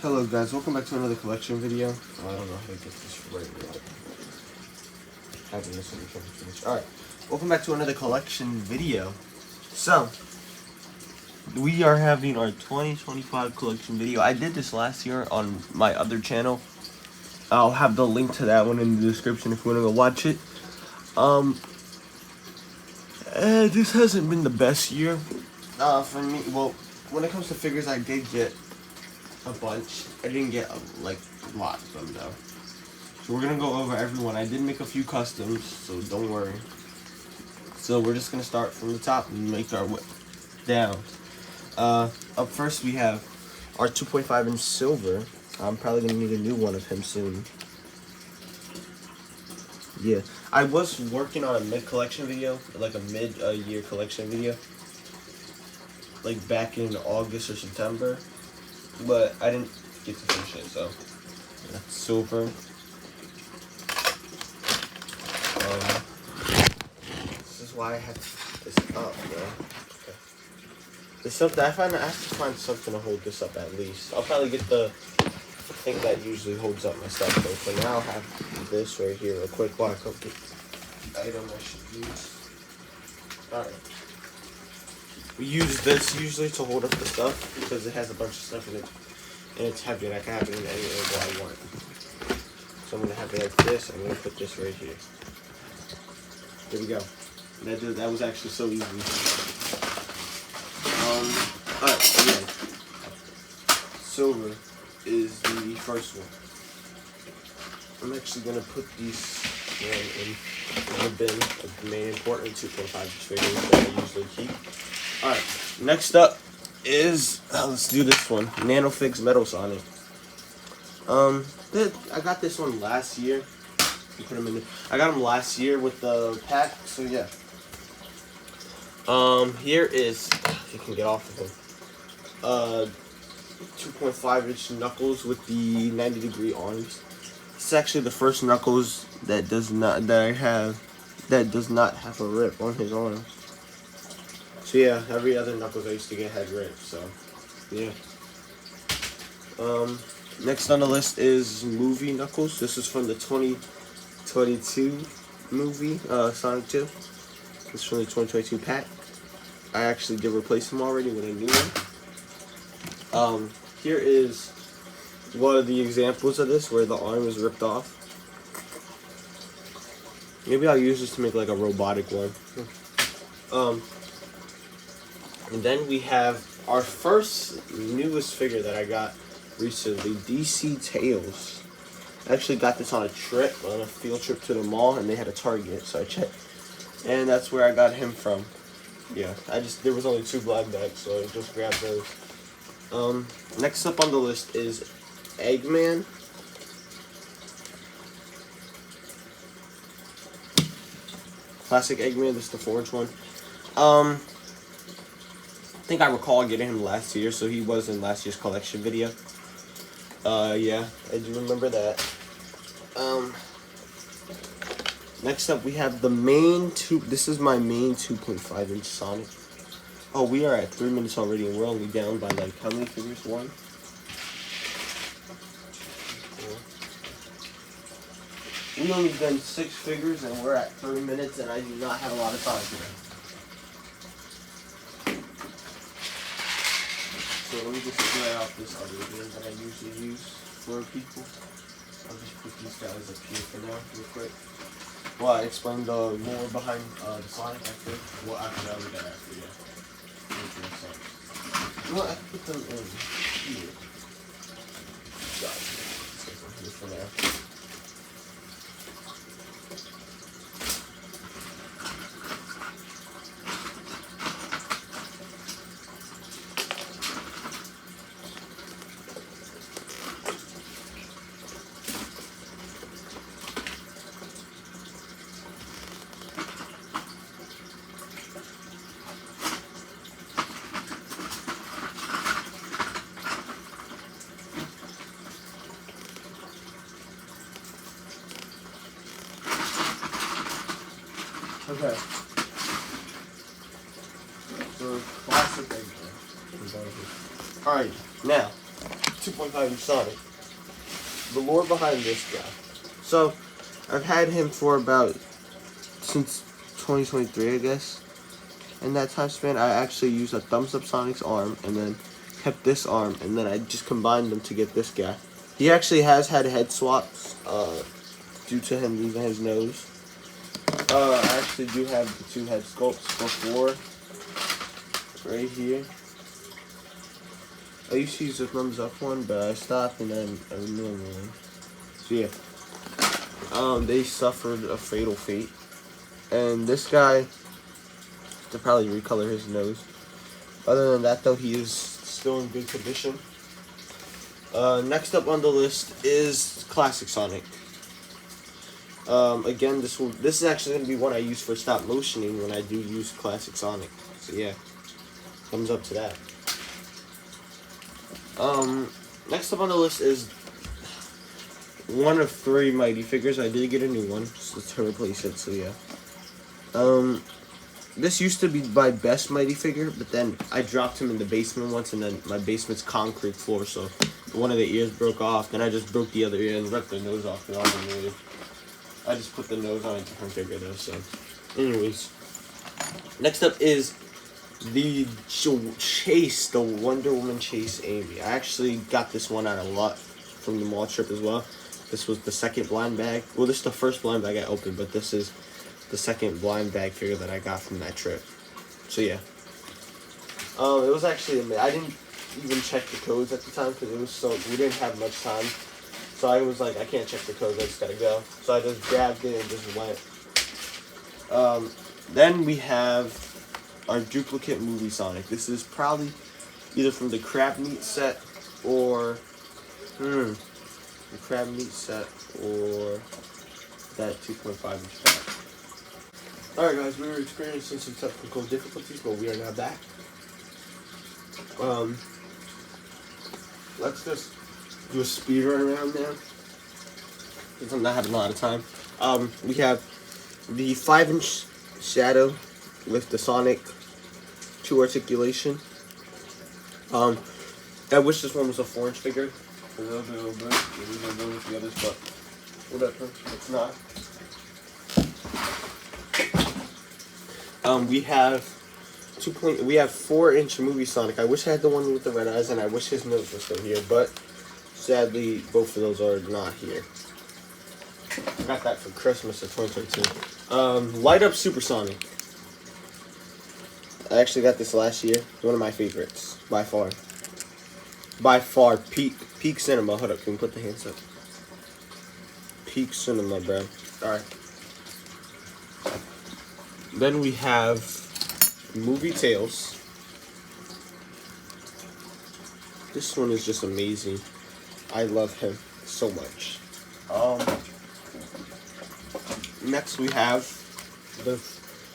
Hello guys, welcome back to another collection video. I don't know how to get this right now. Having this one finished. Alright, welcome back to another collection video. So, we are having our 2025 collection video. I did this last year on my other channel. I'll have the link to that one in the description if you want to go watch it. This hasn't been the best year for me. Well, when it comes to figures, I did get a bunch. I didn't get a lot of them though. So we're gonna go over everyone. I did make a few customs, so don't worry. So we're just gonna start from the top and make our way down. Up first we have our 2.5 inch silver. I'm probably gonna need a new one of him soon. Yeah, I was working on a mid-collection video, like a mid-year collection video, like back in August or September, but I didn't get to finish it, so that's silver. This is why I had this up, bro. Okay. There's something, I have to find something to hold this up at least. I'll probably get the thing that usually holds up my stuff, though. For now, I'll have this right here real quick while I cook the item I should use. Alright. We use this usually to hold up the stuff because it has a bunch of stuff in it and it's heavy and I can have it in any angle I want. So I'm going to have it like this. I'm going to put this right here. There we go. That was actually so easy. Alright, again. Silver is the first one. I'm actually going to put these in the bin of the main important 2.5 figures that I usually keep. Alright, next up is, let's do this one, Nanofix Metal Sonic. I got this one last year. I got him last year with the pack, so yeah. Here is, if you can get off of him, 2.5 inch Knuckles with the 90-degree arms. It's actually the first Knuckles that does not have a rip on his arms. So yeah, every other Knuckles I used to get had rips, so yeah. Next on the list is movie Knuckles. This is from the 2022 movie, Sonic 2. This is from the 2022 pack. I actually did replace him already with a new one. Here is one of the examples of this where the arm is ripped off. Maybe I'll use this to make like a robotic one. And then we have our first newest figure that I got recently, DC Tails. I actually got this on a field trip to the mall, and they had a Target, so I checked. And that's where I got him from. Yeah, there was only 2 black bags, so I just grabbed those. Next up on the list is Eggman. Classic Eggman, this is the 4-inch one. I think I recall getting him last year, so he was in last year's collection video. Yeah, I do remember that. Next up, we have the main this is my main 2.5 inch Sonic. Oh, we are at 3 minutes already, and we're only down by like how many figures? 1? 4. We only done 6 figures, and we're at 3 minutes, and I do not have a lot of time today. So let me just clear out this other bin that I usually use for people. I'll just put these guys up here for now, real quick. Well, I explained the lore behind the Sonic after. Well, after I'll do that after, yeah. Well, I can put them in here. Got it. Let's get them here for now. Okay. So, classic Eggman. Alright, now, 2.5 inch Sonic. The lore behind this guy. So, I've had him for about since 2023, I guess. In that time span, I actually used a thumbs up Sonic's arm and then kept this arm, and then I just combined them to get this guy. He actually has had head swaps due to him losing his nose. I actually do have the 2 head sculpts before, right here. I used to use the thumbs up one, but I stopped and then a normal one. So yeah, they suffered a fatal fate, and this guy, to probably recolor his nose. Other than that, though, he is still in good condition. Next up on the list is Classic Sonic. Again, this is actually going to be one I use for stop motioning when I do use Classic Sonic. So yeah, thumbs up to that. Next up on the list is one of 3 Mighty figures. I did get a new one to replace it, so yeah. This used to be my best Mighty figure, but then I dropped him in the basement once, and then my basement's concrete floor, so one of the ears broke off. Then I just broke the other ear and ripped the nose off. And all the noise. I just put the nose on a different figure though. So, anyways, next up is the Chase, the Wonder Woman Chase Amy. I actually got this one at a lot from the mall trip as well. This was the second blind bag. Well, this is the first blind bag I opened, but this is the second blind bag figure that I got from that trip. So yeah, it was actually amazing. I didn't even check the codes at the time because we didn't have much time. So I was like, I can't check the codes, I just gotta go. So I just grabbed it and just went. Then we have our duplicate movie Sonic. This is probably either from the crab meat set or the crab meat set or that 2.5 inch pack. Alright guys, we were experiencing some technical difficulties, but we are now back. Let's just do a speed run around now, because I'm not having a lot of time. We have the 5-inch Shadow with the Sonic 2 articulation. I wish this one was a 4-inch figure, because that would be a little bit. We're going to go with the others, but whatever, it's not. We have 4-inch movie Sonic. I wish I had the one with the red eyes, and I wish his nose was still here, but sadly, both of those are not here. I got that for Christmas of 2022. Light Up Supersonic. I actually got this last year. One of my favorites, by far. By far, Peak Cinema. Hold up, can we put the hands up? Peak Cinema, bro. Alright. Then we have Movie Tales. This one is just amazing. I love him so much. Next we have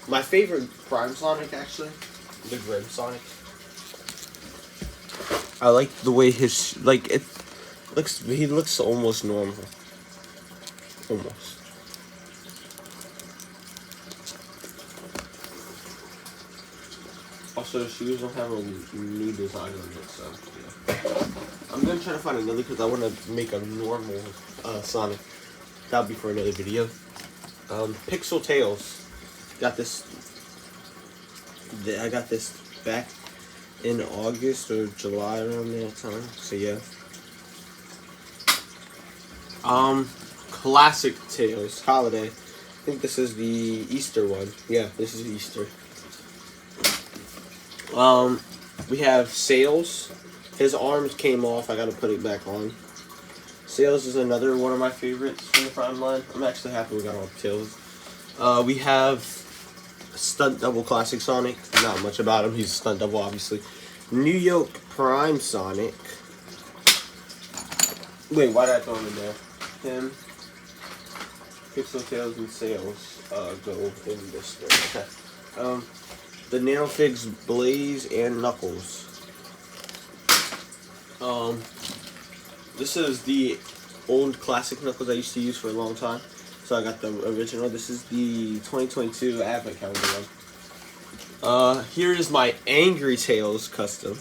my favorite Prime Sonic, actually, the Grim Sonic. I like the way he looks almost normal. Almost. Also, the shoes don't have a new design on it, so yeah. I'm gonna try to find another because I want to make a normal Sonic. That'll be for another video. Pixel Tails. Got this. I got this back in August or July around that time. So yeah. Classic Tails Holiday. I think this is the Easter one. Yeah, this is Easter. We have Sails. His arms came off. I gotta put it back on. Sails is another one of my favorites from the Prime line. I'm actually happy we got all the Tails. We have Stunt Double Classic Sonic. Not much about him. He's a stunt double, obviously. New York Prime Sonic. Wait, why did I throw him in there? Him. Pixel Tails and Sails go in this thing. Okay. The Nanofigs Blaze and Knuckles. This is the old classic Knuckles I used to use for a long time. So I got the original. This is the 2022 Advent Calendar one. Here is my Angry Tails custom.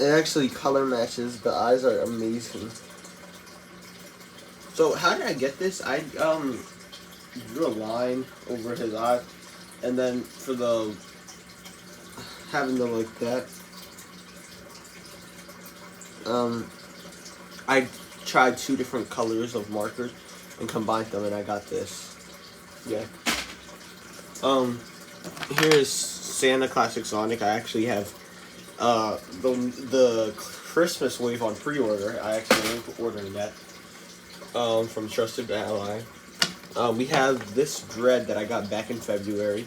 It actually color matches. The eyes are amazing. So how did I get this? I drew a line over his eye, and then for the having them like that, I tried 2 different colors of markers and combined them, and I got this. Yeah. Here is Santa Classic Sonic. I actually have the Christmas wave on pre-order. I actually went to ordering that from Trusted Ally. We have this Dread that I got back in February.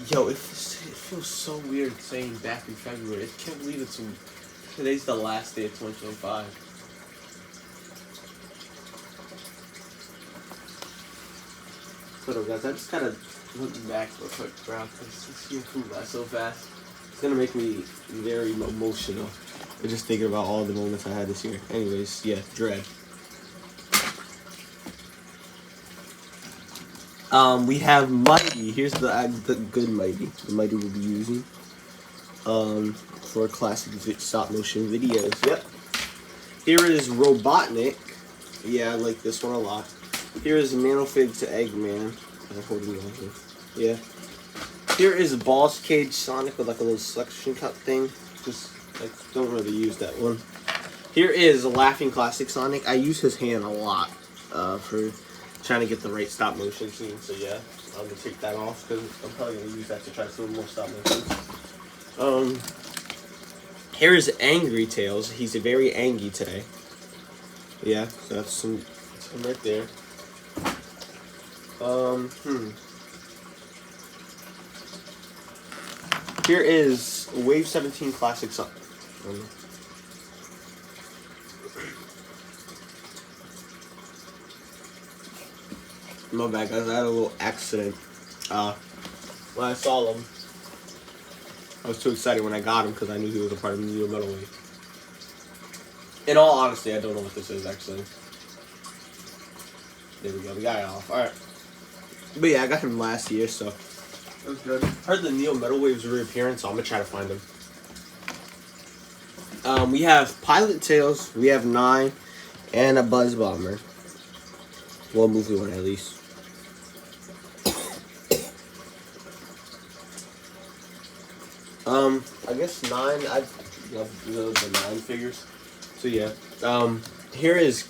Yo, it feels so weird saying back in February. I can't believe today's the last day of 2025. Hold on, guys. I just gotta look back real quick, bro, because this year flew by so fast. It's gonna make me very emotional. I'm just thinking about all the moments I had this year. Anyways, yeah, Dread. We have Mighty. Here's the good Mighty. The Mighty we'll be using for classic stop motion videos. Yep. Here is Robotnik. Yeah, I like this one a lot. Here is Manofig to Eggman. I'm holding it on here. Yeah. Here is Boss Cage Sonic with like a little suction cup thing. Just I don't really use that one. Here is Laughing Classic Sonic. I use his hand a lot for trying to get the right stop motion scene. So yeah, I'm gonna take that off because I'm probably gonna use that to try to film more stop motions. Here is Angry Tails. He's very angry today. Yeah, so that's some right there. Here is Wave 17 Classic Sonic. My bad, guys. I had a little accident. When I saw him, I was too excited when I got him because I knew he was a part of the Neo Metal Wave. In all honesty, I don't know what this is actually. There we go. We got it off. All right. But yeah, I got him last year, so that was good. I heard the Neo Metal Wave's reappearance, so I'm gonna try to find him. We have Pilot Tails. We have 9, and a Buzz Bomber. Well, movie one at least. I guess 9. I love the 9 figures. So yeah. Here is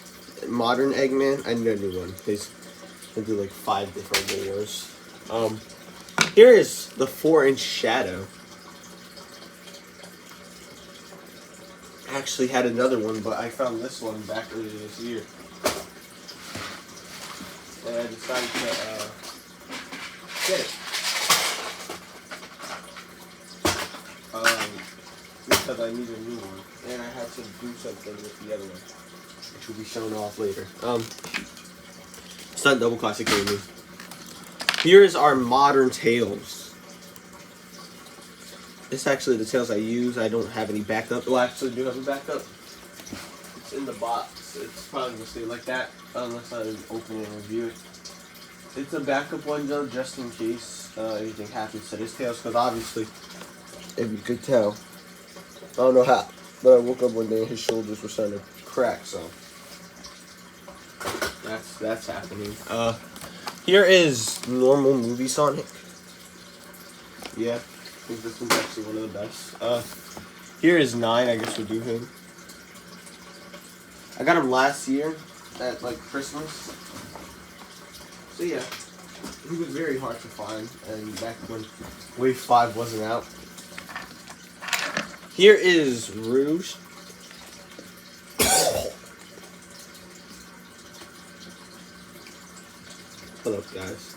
Modern Eggman. I need a new one. He's gonna do like 5 different videos. Here is the 4-inch Shadow. I actually had another one, but I found this one back earlier this year. And I decided to get it. Because I need a new one. And I had to do something with the other one, which will be shown off later. Stunt Double Classic Gaming. Here is our Modern Tails. This is actually the tails I use. I don't have any backup. Well, I actually do have a backup. It's in the box. It's probably going to stay like that unless I open it and review it. It's a backup one though, just in case anything happens to this tails, because obviously, if you could tell, I don't know how, but I woke up one day and his shoulders were starting to crack, so that's happening. Here is normal movie Sonic. Yeah, I think this one's actually one of the best. Here is 9, I guess we'll do him. I got him last year at like Christmas. So yeah, he was very hard to find, and back when Wave 5 wasn't out. Here is Rouge. Hello, guys.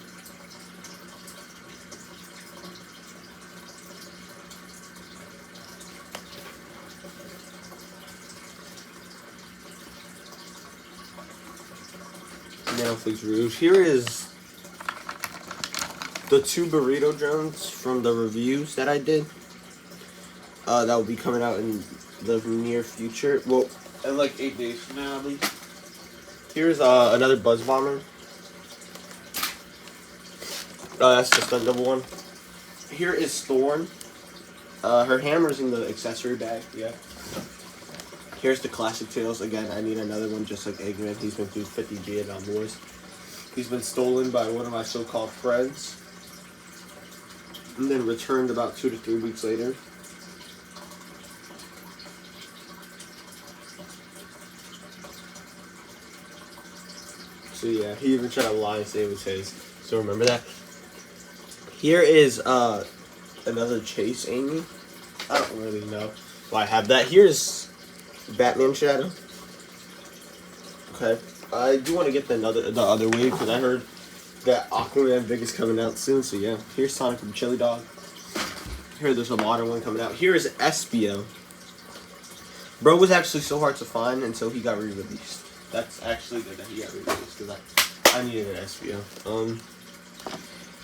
Netflix Rouge. Here is the 2 burrito drones from the reviews that I did. That will be coming out in the near future. Well, in like 8 days from now, at least. Here's another Buzz Bomber. That's the stunt double one. Here is Thorn. Her hammer's in the accessory bag. Yeah. Here's the classic Tails. Again, I need another one just like Eggman. He's been through 50 Vietnam Wars. He's been stolen by one of my so-called friends. And then returned about 2 to 3 weeks later. So yeah, he even tried to lie and say it was his. So remember that. Here is another Chase Amy. I don't really know why I have that. Here's Batman Shadow. Okay, I do want to get the other wave because I heard that Aquaman Big is coming out soon. So yeah, here's Sonic from Chili Dog. Here, there's a modern one coming out. Here is Espio. Bro was actually so hard to find, and so he got re-released. That's actually good that he got re-released because I needed an Espio.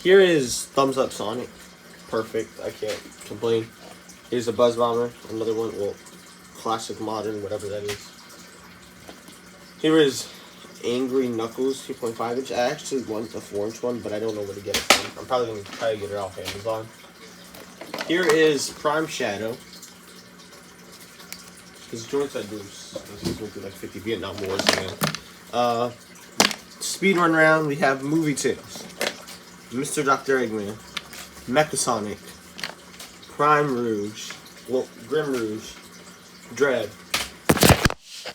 Here is Thumbs Up Sonic. Perfect. I can't complain. Here's a Buzz Bomber. Another one. Well, classic, modern, whatever that is. Here is Angry Knuckles 2.5 inch. I actually want the 4-inch one, but I don't know where to get it from. I'm probably going to try to get it off Amazon. Here is Prime Shadow. His joints are loose. He's going through like 50 Vietnam Wars, man. Speedrun round, we have Movie Tales. Mr. Dr. Eggman. Mechasonic. Prime Rouge. Well, Grim Rouge. Dread.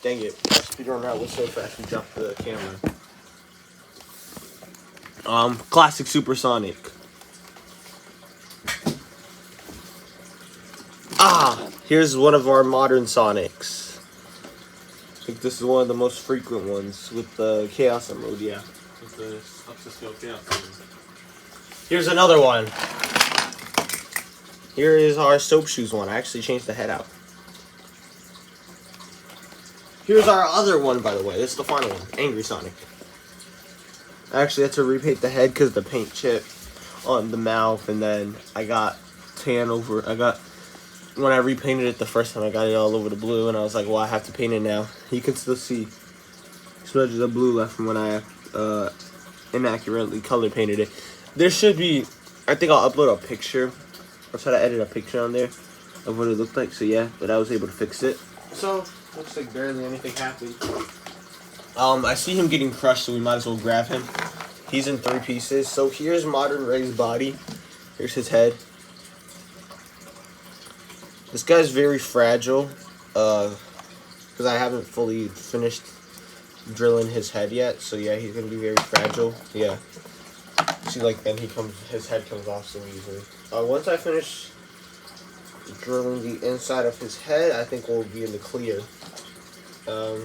Dang it. Speedrun round was so fast we dropped the camera. Classic Supersonic. Here's one of our modern Sonics. I think this is one of the most frequent ones with the Chaos mode, yeah. With the up-to-scale Chaos mode. Here's another one. Here is our Soap Shoes one. I actually changed the head out. Here's our other one, by the way. This is the final one. Angry Sonic. I actually had to repaint the head because the paint chipped on the mouth, and then I got tan over. When I repainted it the first time, I got it all over the blue, and I was like, well, I have to paint it now. You can still see smudges of blue left from when I inaccurately color painted it. There should be, I think I'll upload a picture. I'll try to edit a picture on there of what it looked like. So yeah, but I was able to fix it. So, looks like barely anything happened. I see him getting crushed, so we might as well grab him. He's in 3 pieces. So here's Modern Ray's body. Here's his head. This guy's very fragile, because I haven't fully finished drilling his head yet. So yeah, he's gonna be very fragile. Yeah. See, like then his head comes off so easily. Once I finish drilling the inside of his head, I think we'll be in the clear. So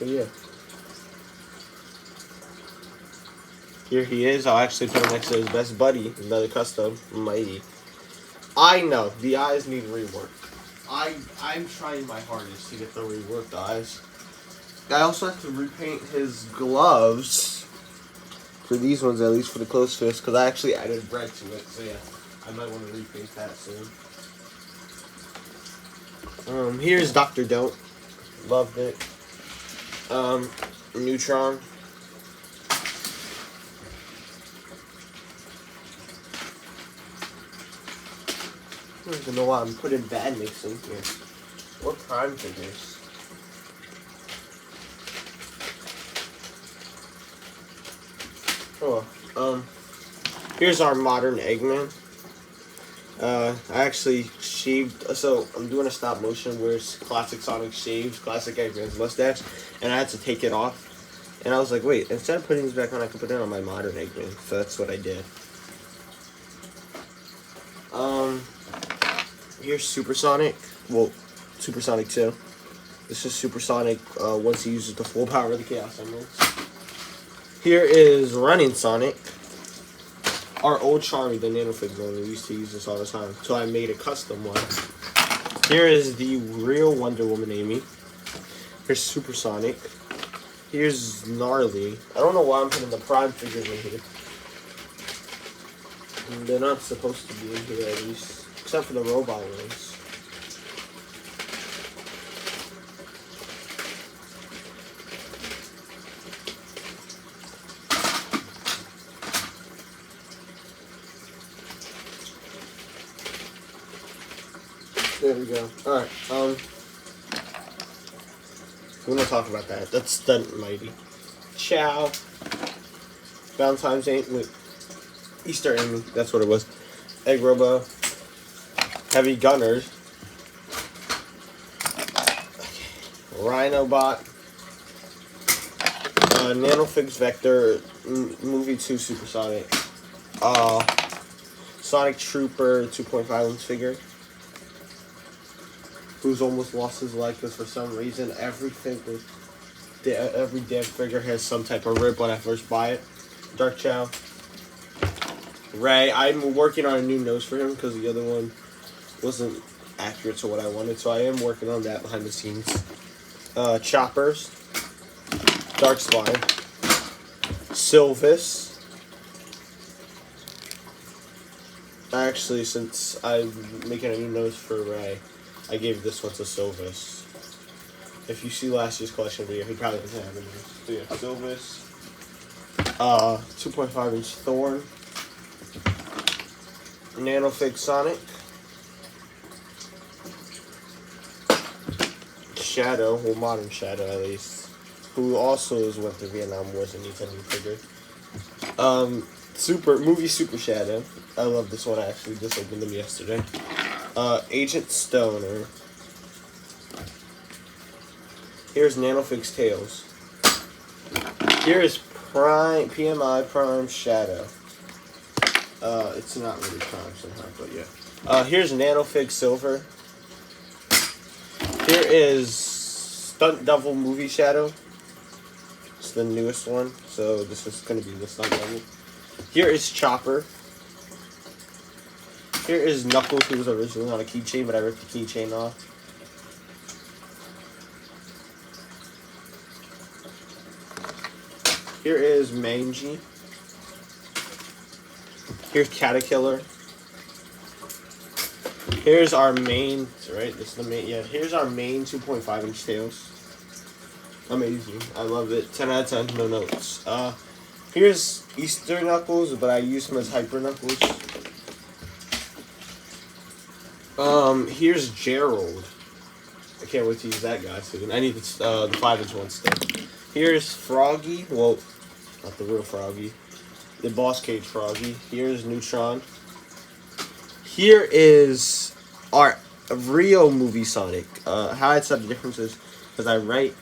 yeah. Here he is. I'll actually put him next to his best buddy, another custom, Mighty. I know, the eyes need rework. I'm trying my hardest to get the reworked eyes. I also have to repaint his gloves. For these ones, at least for the close fist, because I actually added bread to it. So yeah, I might want to repaint that soon. Here's Dr. Don't. Loved it. Neutron. I don't even know why I'm putting Badniks in here. Or Prime figures. Oh, here's our modern Eggman. I actually shaved, so I'm doing a stop motion where it's classic Sonic shaved classic Eggman's mustache, and I had to take it off. And I was like, wait, instead of putting this back on, I could put it on my modern Eggman. So that's what I did. Here's Supersonic. Well, Supersonic 2. This is Supersonic once he uses the full power of the Chaos Emeralds. Here is Running Sonic. Our old Charmy, the Nanofig one. We used to use this all the time. So I made a custom one. Here is the real Wonder Woman Amy. Here's Supersonic. Here's Gnarly. I don't know why I'm putting the Prime figures in here. They're not supposed to be in here, at least. Except for the robot ones. There we go. Alright, we don't talk about that. That's Stunt Mighty. Ciao. Valentine's Day. Wait. Easter Amy. That's what it was. Egg Robo. Heavy Gunners. Rhinobot. Nanofix Vector. Movie 2 Supersonic. Sonic Trooper 2.5-inch figure. Who's almost lost his life because for some reason every damn figure has some type of rip when I first buy it. Dark Chow. Ray. I'm working on a new nose for him because the other one wasn't accurate to what I wanted, so I am working on that behind the scenes. Choppers. Dark Spine. Sylvis. Actually, since I'm making a new nose for Ray, I gave this one to Sylvis. If you see last year's collection video, he probably doesn't have it. So yeah, Sylvis. 2.5-inch Thorn. Nanofix Sonic. Shadow, well, Modern Shadow at least, who also went to Vietnam Wars and needs a new figure. Super Shadow. I love this one. I actually just opened them yesterday. Agent Stoner. Here's Nanofix Tails. Here is PMI Prime Shadow. It's not really Prime somehow, but yeah. Here's Nanofix Silver. Here is Stunt Devil Movie Shadow. It's the newest one, so this is going to be the Stunt Devil. Here is Chopper. Here is Knuckles, who was originally on a keychain, but I ripped the keychain off. Here is Mangy. Here's Caterkiller. Here's our main, right? This is the main, yeah. Here's our main 2.5-inch Tails. Amazing. I love it. 10 out of 10, no notes. Here's Easter Knuckles, but I use him as Hyper Knuckles. Here's Gerald. I can't wait to use that guy soon. I need the 5-inch one still. Here's Froggy. Well, not the real Froggy. The Boss Cage Froggy. Here's Neutron. Here is our Rio movie Sonic. How I set the difference is because I write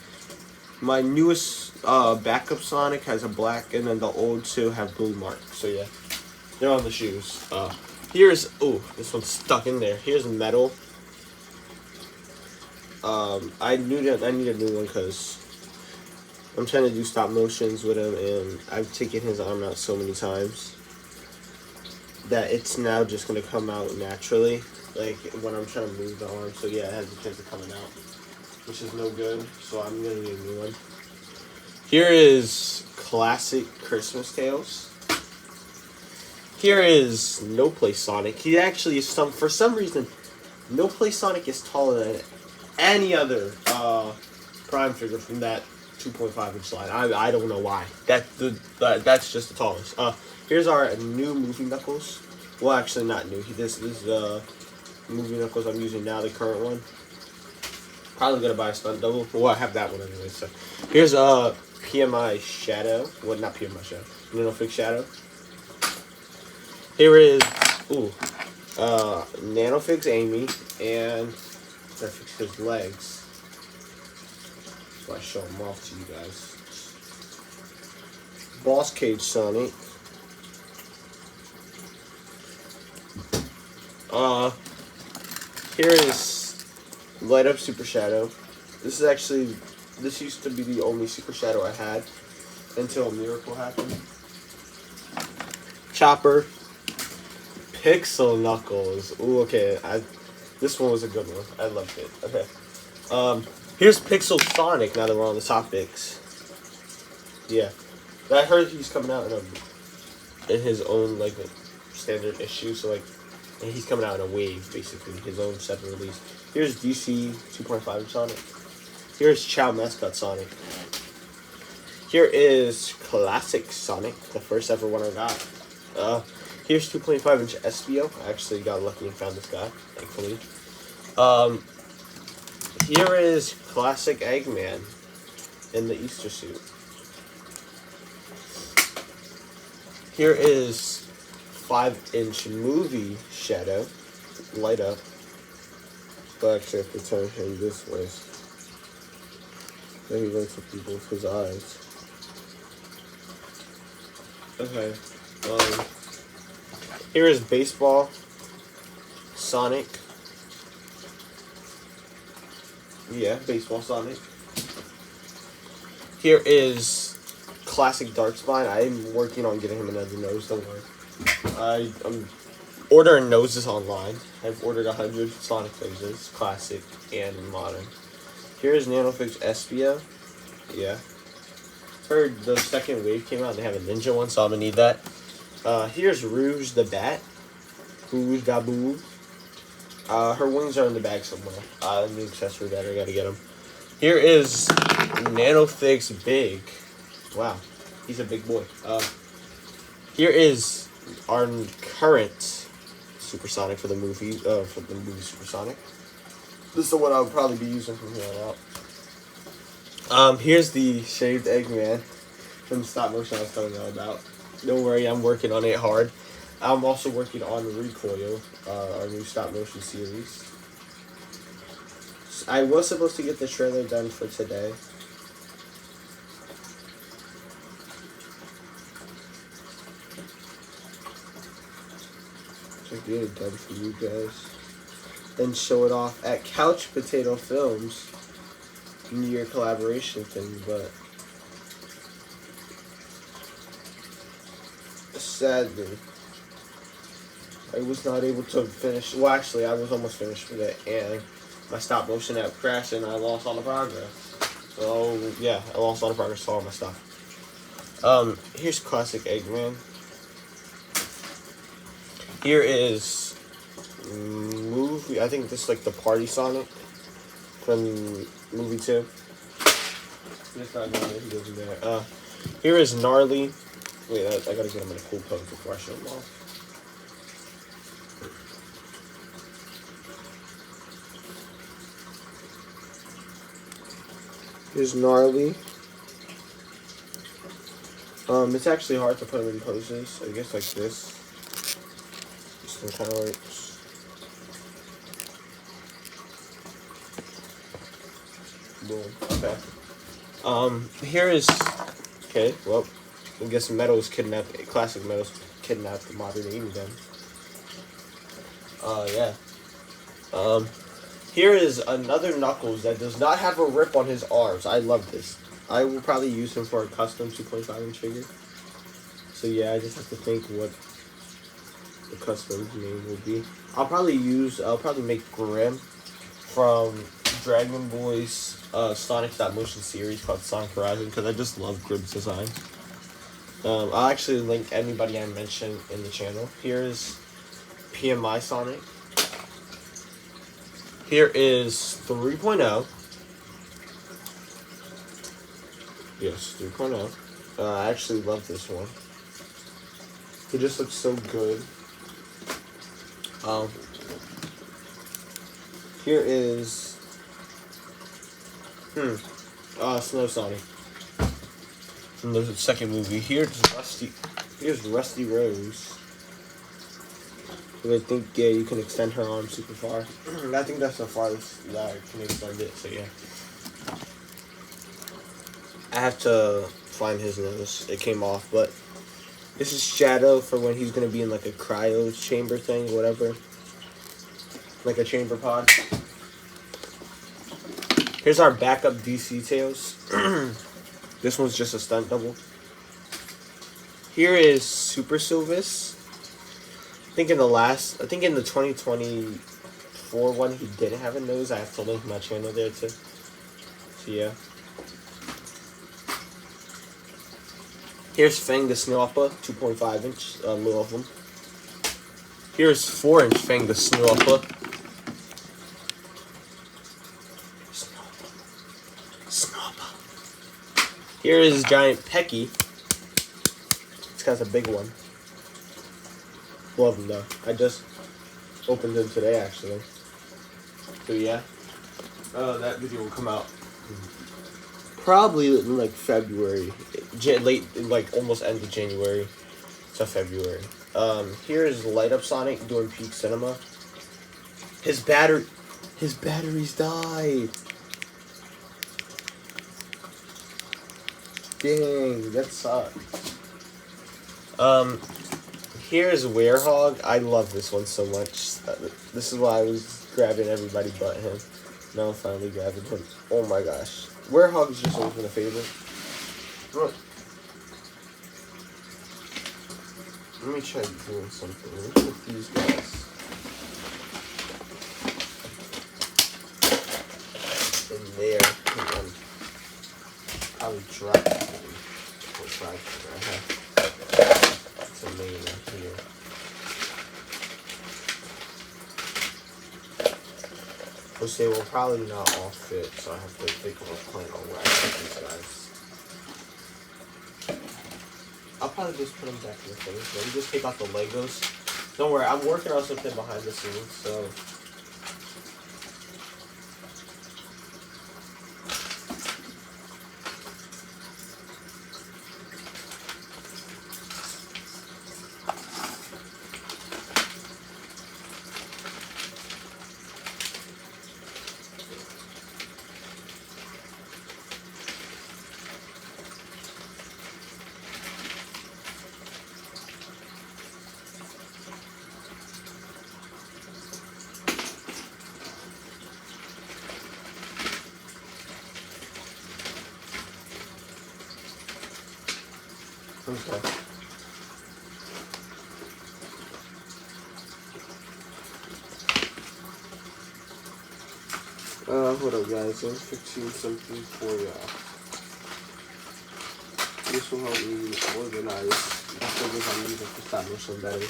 my newest backup Sonic has a black, and then the old two have blue marks. So yeah, they're on the shoes. Here's this one's stuck in there. Here's Metal. I need a new one because I'm trying to do stop motions with him, and I've taken his arm out so many times that it's now just going to come out naturally, like when I'm trying to move the arm. So yeah, it has a chance of coming out, which is no good, so I'm going to need a new one. Here is classic Christmas Tails. Here is No Place Sonic. He actually is for some reason, No Place Sonic is taller than any other Prime figure from that 2.5-inch line. I don't know why. That's just the tallest. Here's our new movie Knuckles. Well, actually not new. This is the movie Knuckles I'm using now, the current one. Probably gonna buy a Stunt Double. Well, I have that one anyway. So here's PMI Shadow. Well, not PMI Shadow. Nanofix Shadow. Here is Nanofix Amy, and I fix his legs. So I show them off to you guys. Boss Cage Sonic. Here is Light Up Super Shadow. This used to be the only Super Shadow I had until a miracle happened. Chopper. Pixel Knuckles. Ooh, okay. This one was a good one. I loved it. Okay. Here's Pixel Sonic, now that we're on the topics. Yeah. I heard he's coming out in his own, like, standard issue, so, like, he's coming out in a wave, basically, his own separate release. Here's DC 2.5 Sonic. Here's Chow Mascot Sonic. Here is Classic Sonic, the first ever one I got. Here's 2.5-inch SBO. I actually got lucky and found this guy, thankfully. Um, Here is classic Eggman in the Easter suit. Here is 5-inch movie Shadow. Light up. But actually, I have to turn him this way. Then he lights up both his eyes. Okay. Here is baseball. Sonic. Yeah, baseball Sonic. Here is classic Dark Spine. I'm working on getting him another nose, don't worry. I'm ordering noses online. I've ordered 100 Sonic noses, classic and modern. Here is Nanofix Espio. Yeah. Heard the second wave came out and they have a ninja one, so I'm gonna need that. Here's Rouge the Bat. Rouge da Boo. Her wings are in the bag somewhere. The accessory bag, I gotta get them. Here is Nanofix Big. Wow, he's a big boy. Here is our current Supersonic for the movie. Supersonic. This is the one I'll probably be using from here on out. Here's the shaved Eggman from the stop motion I was telling y'all about. Don't worry, I'm working on it hard. I'm also working on Recoil, our new stop motion series. I was supposed to get the trailer done for today. So get it done for you guys. Then show it off at Couch Potato Films. New Year collaboration thing, but sadly, I was not able to finish. Well, actually, I was almost finished with it, and my stop motion app crashed, and I lost all the progress. So yeah, I lost all the progress to all my stuff. Here's classic Eggman. Here is movie. I think this is like the Party Sonic from movie 2. This guy he goes in there. Here is Gnarly. Wait, I gotta get him in a cool pose before I show him off. Here's Gnarly. It's actually hard to put him in poses. I guess like this. This one kind of works. Boom. Okay. Here is. Okay. Well, I guess Meadows kidnapped. Classic Meadows kidnapped the modern Amy then. Yeah. Here is another Knuckles that does not have a rip on his arms. I love this. I will probably use him for a custom 2.5-inch figure. So yeah, I just have to think what the custom name will be. I'll probably make Grim from Dragon Boy's Sonic Stop Motion series called Sonic Horizon because I just love Grim's design. I'll actually link anybody I mentioned in the channel. Here's PMI Sonic. Here is 3.0. Yes, 3.0. I actually love this one. He just looks so good. Here is Snow Sonic from the second movie. Here's Rusty Rose. I think, yeah, you can extend her arm super far. I think that's the farthest that I can extend it, so yeah. I have to find his nose. It came off, but this is Shadow for when he's going to be in like a cryo chamber thing, whatever. Like a chamber pod. Here's our backup DC Tails. This one's just a stunt double. Here is Super Sylvis. I think in the 2024 one, he didn't have a nose. I have to link my channel there too. So yeah. Here's Fang the Snowppa, 2.5-inch, little of them. Here's 4-inch Fang the Snowppa. Snowppa. Here is Giant Pecky. This guy's a big one. Love him though. I just opened him today actually. So yeah, that video will come out probably in like February, late, like almost end of January to February. Here's Light Up Sonic doing Peak Cinema. His batteries died. Dang, that sucked. Here's Werehog. I love this one so much. This is why I was grabbing everybody but him. Now I'm finally grabbing him. Oh my gosh. Werehog is just always been a favorite. Look. Let me try doing something. Let me put these guys in there. And then probably drop them. Or try to. It's a main right here. Which they will probably not all fit, so I have to think of a plan on where I put these guys. I'll probably just put them back in the thing. Let me just take out the Legos. Don't worry, I'm working on something behind the scenes, so. Okay. Hold up guys, I'm fixing something for y'all. This will help me organize the figures I'm using to establish some better.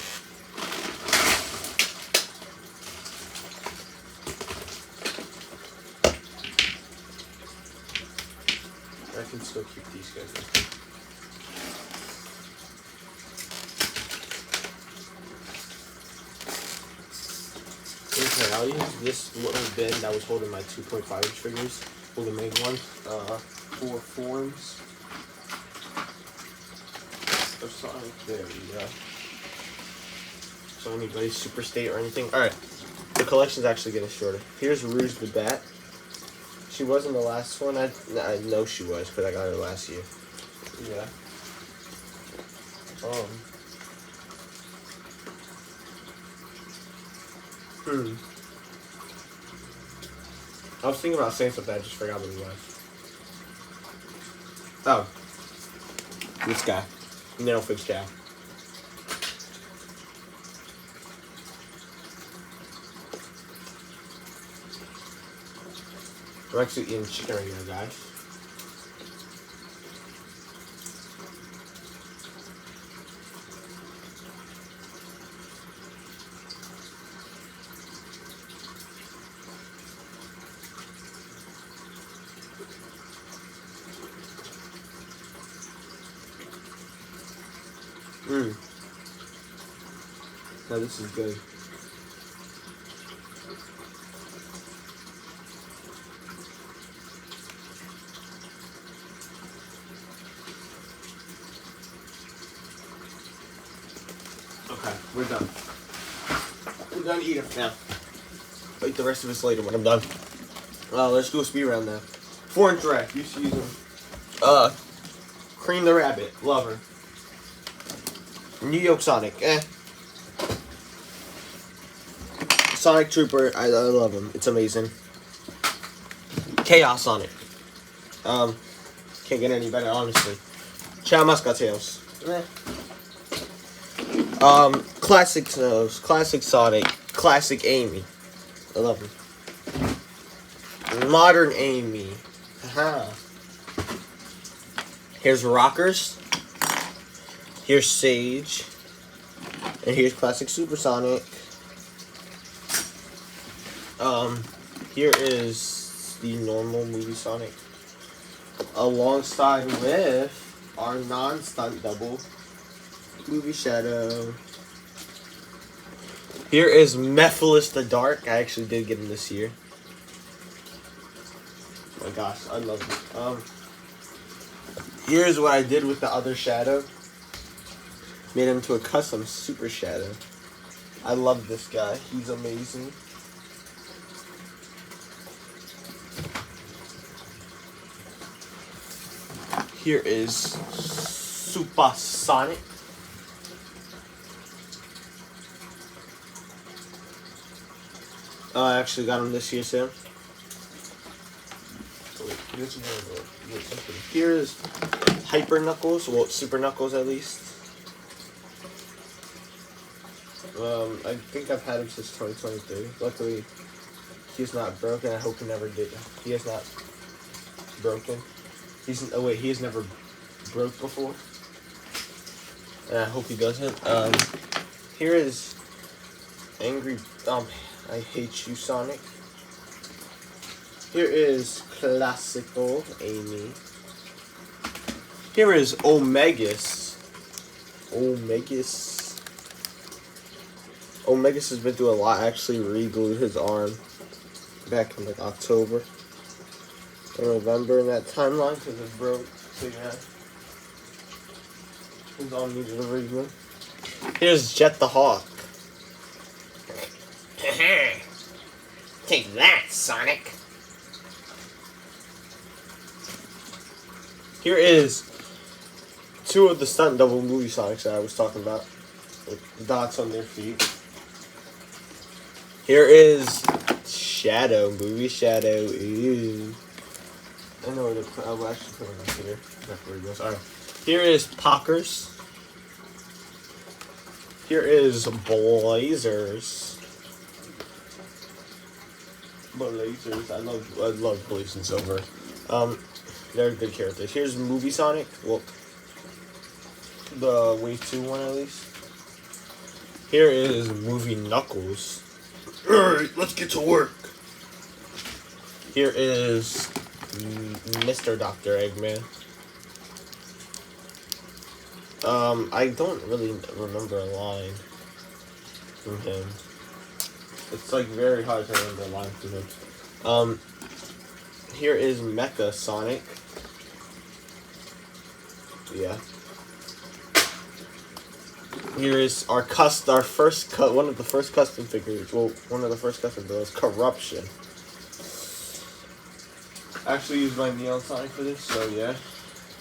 I can still keep these guys in. Okay, I'll use this little bin that was holding my 2.5 inch figures, for the main one, for forms. Or something. There we go. So anybody's super state or anything. Alright, the collection's actually getting shorter. Here's Rouge the Bat. She wasn't the last one. I know she was because I got her last year. Yeah. I was thinking about saying something, I just forgot what it was. Oh. This guy. Nail fix cow. I'm actually eating chicken right now, guys. Now this is good. Okay, we're done. We're done eating now. I'll eat the rest of this later when I'm done. Let's do a speed round now. 4-inch rack. Used to use them. Cream the Rabbit. Love her. New York Sonic. Sonic Trooper. I love him. It's amazing. Chaos Sonic. Can't get any better, honestly. Chow Muscatails. Classic Snows. Classic Sonic. Classic Amy. I love him. Modern Amy. Haha. Here's Rockers. Here's Sage. And here's Classic Supersonic. Here is the normal movie Sonic. Alongside with our non-stunt double, Movie Shadow. Here is Mephiles the Dark. I actually did get him this year. my gosh, I love it. Here's what I did with the other shadow. Made him to a custom super shadow. I love this guy. He's amazing. Here is Supersonic. Oh, I actually got him this year, Sam. Here's Hyper Knuckles. Well, Super Knuckles at least. I think I've had him since 2023. Luckily, he's not broken. I hope he never did. He is not broken. He has never broke before. And I hope he doesn't. Here is Angry. I hate you, Sonic. Here is Classical Amy. Here is Omegas. Omegas has been through a lot. I actually re-glued his arm back in like October or November in that timeline because it broke. So yeah, his arm needed a re-glue. Here's Jet the Hawk. Take that, Sonic. Here is two of the stunt double movie Sonics that I was talking about with dots on their feet. Here is Shadow, movie Shadow. Ew. I know where to put. I will actually put it up here. That's where he goes. Alright. Here is Pockers. Here is Blazers. I love Blaze and Silver. They're good characters. Here's Movie Sonic. Well, the Wave 2 one at least. Here is Movie Knuckles. Alright, let's get to work. Here is Mr. Dr. Eggman. I don't really remember a line from him. It's like very hard to remember a line from him. Here is Mecha Sonic. Yeah. Here is one of the first custom figures. Well, one of the first custom builds, Corruption. I actually used my Neon Sonic for this, so yeah.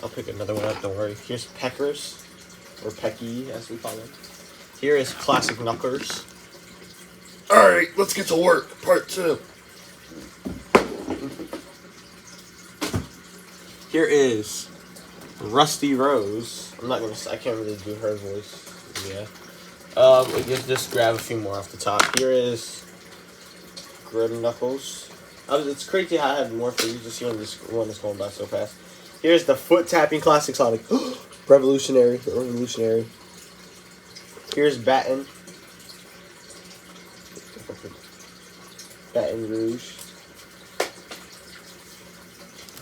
I'll pick another one up, don't worry. Here's Peckers, or Pecky as we call them. Here is Classic Knuckers. Alright, let's get to work. Part 2. Here is Rusty Rose. I can't really do her voice. Yeah. We just grab a few more off the top. Here is Grim Knuckles. It's crazy how I have more figures this year and this one is going by so fast. Here's the foot tapping Classic Sonic. Revolutionary. Here's Baton Rouge.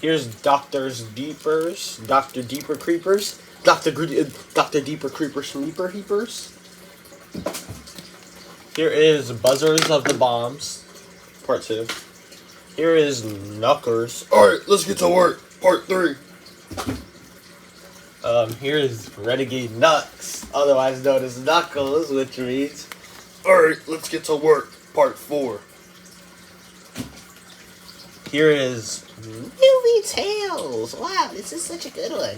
Here's Dr. Deeper Creepers. Dr. Deeper Creeper Sleeper Heapers. Here is Buzzers of the Bombs. Part 2. Here is Knuckers. Alright, let's get to work. Part 3. Here is Renegade Nux, otherwise known as Knuckles, which reads, alright, let's get to work. Part 4. Here is Movie Tales. Wow, this is such a good one.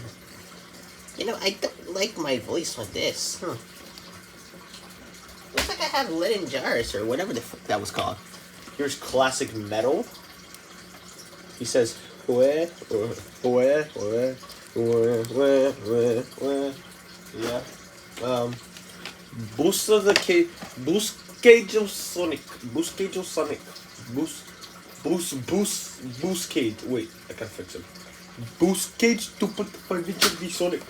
You know, I don't like my voice with this. Looks like I have linen jars or whatever the fuck that was called. Here's Classic Metal. He says, yeah. Boost Cage. Wait, I gotta fix it. Boost Cage to put the Furniture Sonic.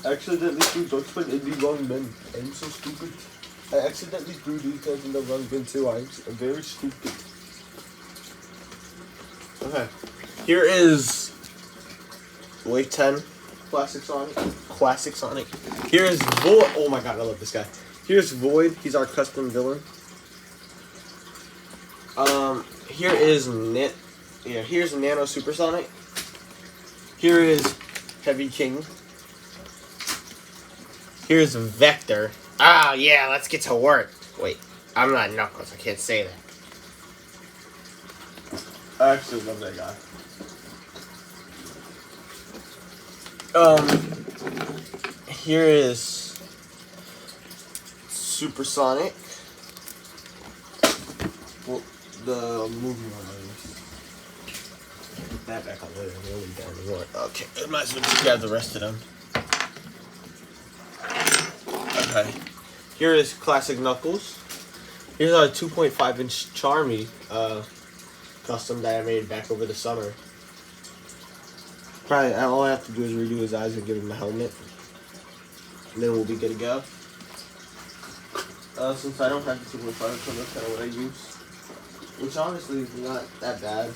I accidentally threw Dutchman in the wrong bin. I'm so stupid. I accidentally threw these guys in the wrong bin too. I'm very stupid. Okay. Here is Wave 10 Classic Sonic. Here is Void. Oh my god, I love this guy. Here's Void. He's our custom villain. Here is Yeah, here's a Nano Supersonic. Here is Heavy King. Here's Vector. Ah, yeah, let's get to work. Wait, I'm not Knuckles. I can't say that. I actually love that guy. Here is Supersonic. Well, the movie one. Put that back on later. We only got anymore. Okay, I might as well just grab the rest of them. Okay. Here is Classic Knuckles. Here's our 2.5-inch Charmy custom that I made back over the summer. Probably all I have to do is redo his eyes and give him a helmet. And then we'll be good to go. Since I don't have the 2.5, that's kind of what I use. Which honestly is not that bad.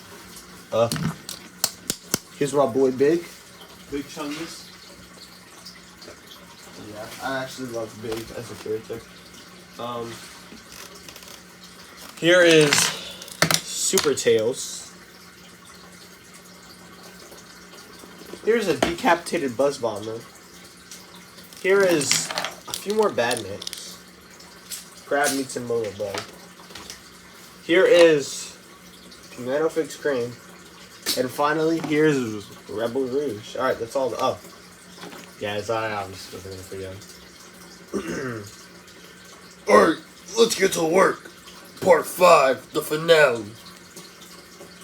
Here's my boy Big Chungus. Yeah, I actually love Big as a character. Here is Super Tails. Here's a decapitated Buzz Bomber. Here is a few more Badniks. Crab Meats and Moto Bug. Here is Nanofix Cream. And finally, here's Rebel Rouge. Alright, that's all. Oh. Yeah, it's I'm just looking for you. Alright, let's get to work. Part 5, the finale.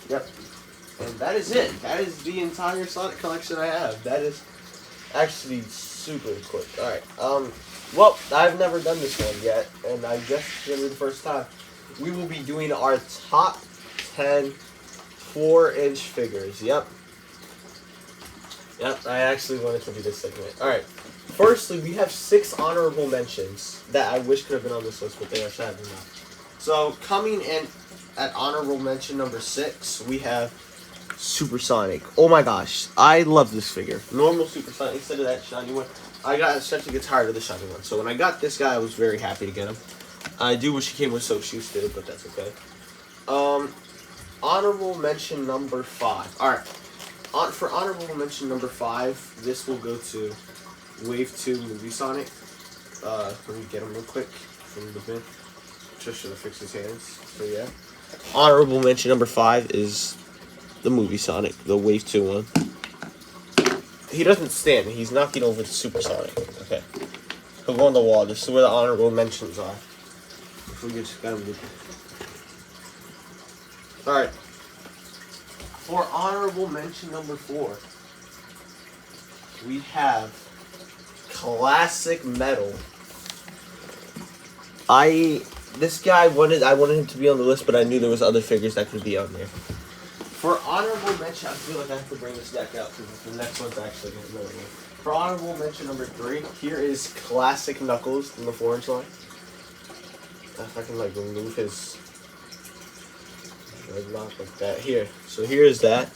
Yep. And that is it. That is the entire Sonic collection I have. That is actually super quick. Alright, well, I've never done this one yet, and I guess it's going to be the first time. We will be doing our top 10 4-inch figures. Yep, I actually wanted to do this segment. Alright, firstly, we have 6 honorable mentions that I wish could have been on this list, but they are sadly not. So, coming in at honorable mention number 6, we have Supersonic. Oh my gosh, I love this figure. Normal Supersonic instead of that shiny one. I got started to get tired of the shiny one. So when I got this guy, I was very happy to get him. I do wish he came with soap shoes too, but that's okay. Honorable mention number 5. Alright. For honorable mention number 5, this will go to Wave 2 Movie Sonic. Let me get him real quick from the bin. Just should have fixed his hands. So yeah. Honorable mention number 5 is the Movie Sonic, the Wave 2 one. He doesn't stand. He's knocking over the Supersonic. Okay. He'll go on the wall. This is where the honorable mentions are. If we just gotta move. Alright. For honorable mention number 4, we have Classic Metal. This guy I wanted him to be on the list, but I knew there was other figures that could be on there. For honorable mention, I feel like I have to bring this deck out because the next one's actually going to go in. For honorable mention number 3, here is Classic Knuckles from the 4-inch line. If I can like remove his red lock like that. Here. So here is that.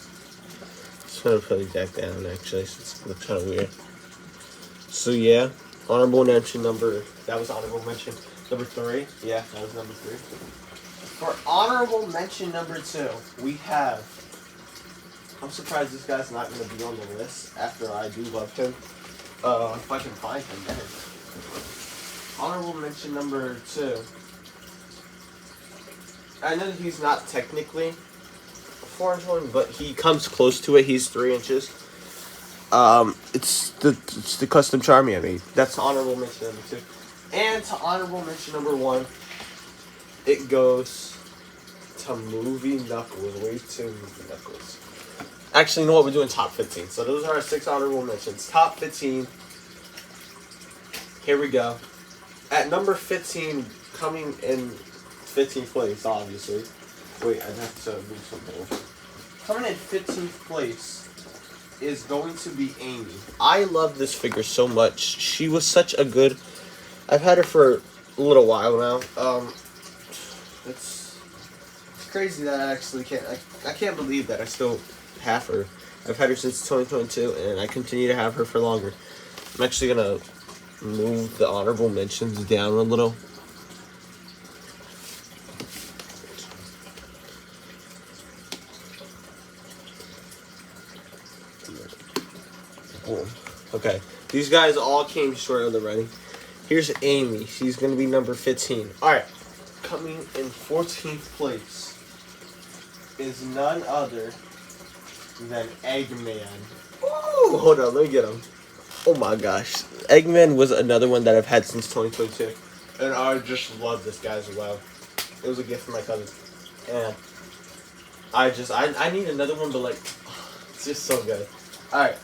Just gonna put it back down actually, since it looks kind of weird. So yeah, honorable mention number. That was honorable mention number 3. Yeah, that was number 3. For honorable mention number 2, we have. I'm surprised this guy's not going to be on the list after I do love him. If I can find him, then. Honorable mention number 2. I know that he's not technically a 4-inch one, but he comes close to it. He's 3 inches. It's the custom Charmy I made. That's honorable mention number 2. And to honorable mention number 1, it goes to Movie Knuckles. Wave 2 Movie Knuckles. Actually, you know what? We're doing top 15. So those are our 6 honorable mentions. Top 15. Here we go. At number 15, coming in 15th place, obviously. Wait, I'd have to move something else. Coming in 15th place is going to be Amy. I love this figure so much. She was such a good... I've had her for a little while now. It's crazy that I actually can't... I can't believe that I still have her. I've had her since 2022, and I continue to have her for longer. I'm actually going to move the honorable mentions down a little. Boom. Okay. These guys all came short of the running. Here's Amy. She's going to be number 15. All right. Coming in 14th place is none other than Eggman. Ooh, hold on. Let me get him. Oh my gosh. Eggman was another one that I've had since 2022. And I just love this guy as well. It was a gift from my cousin. And I need another one, but like, it's just so good. Alright.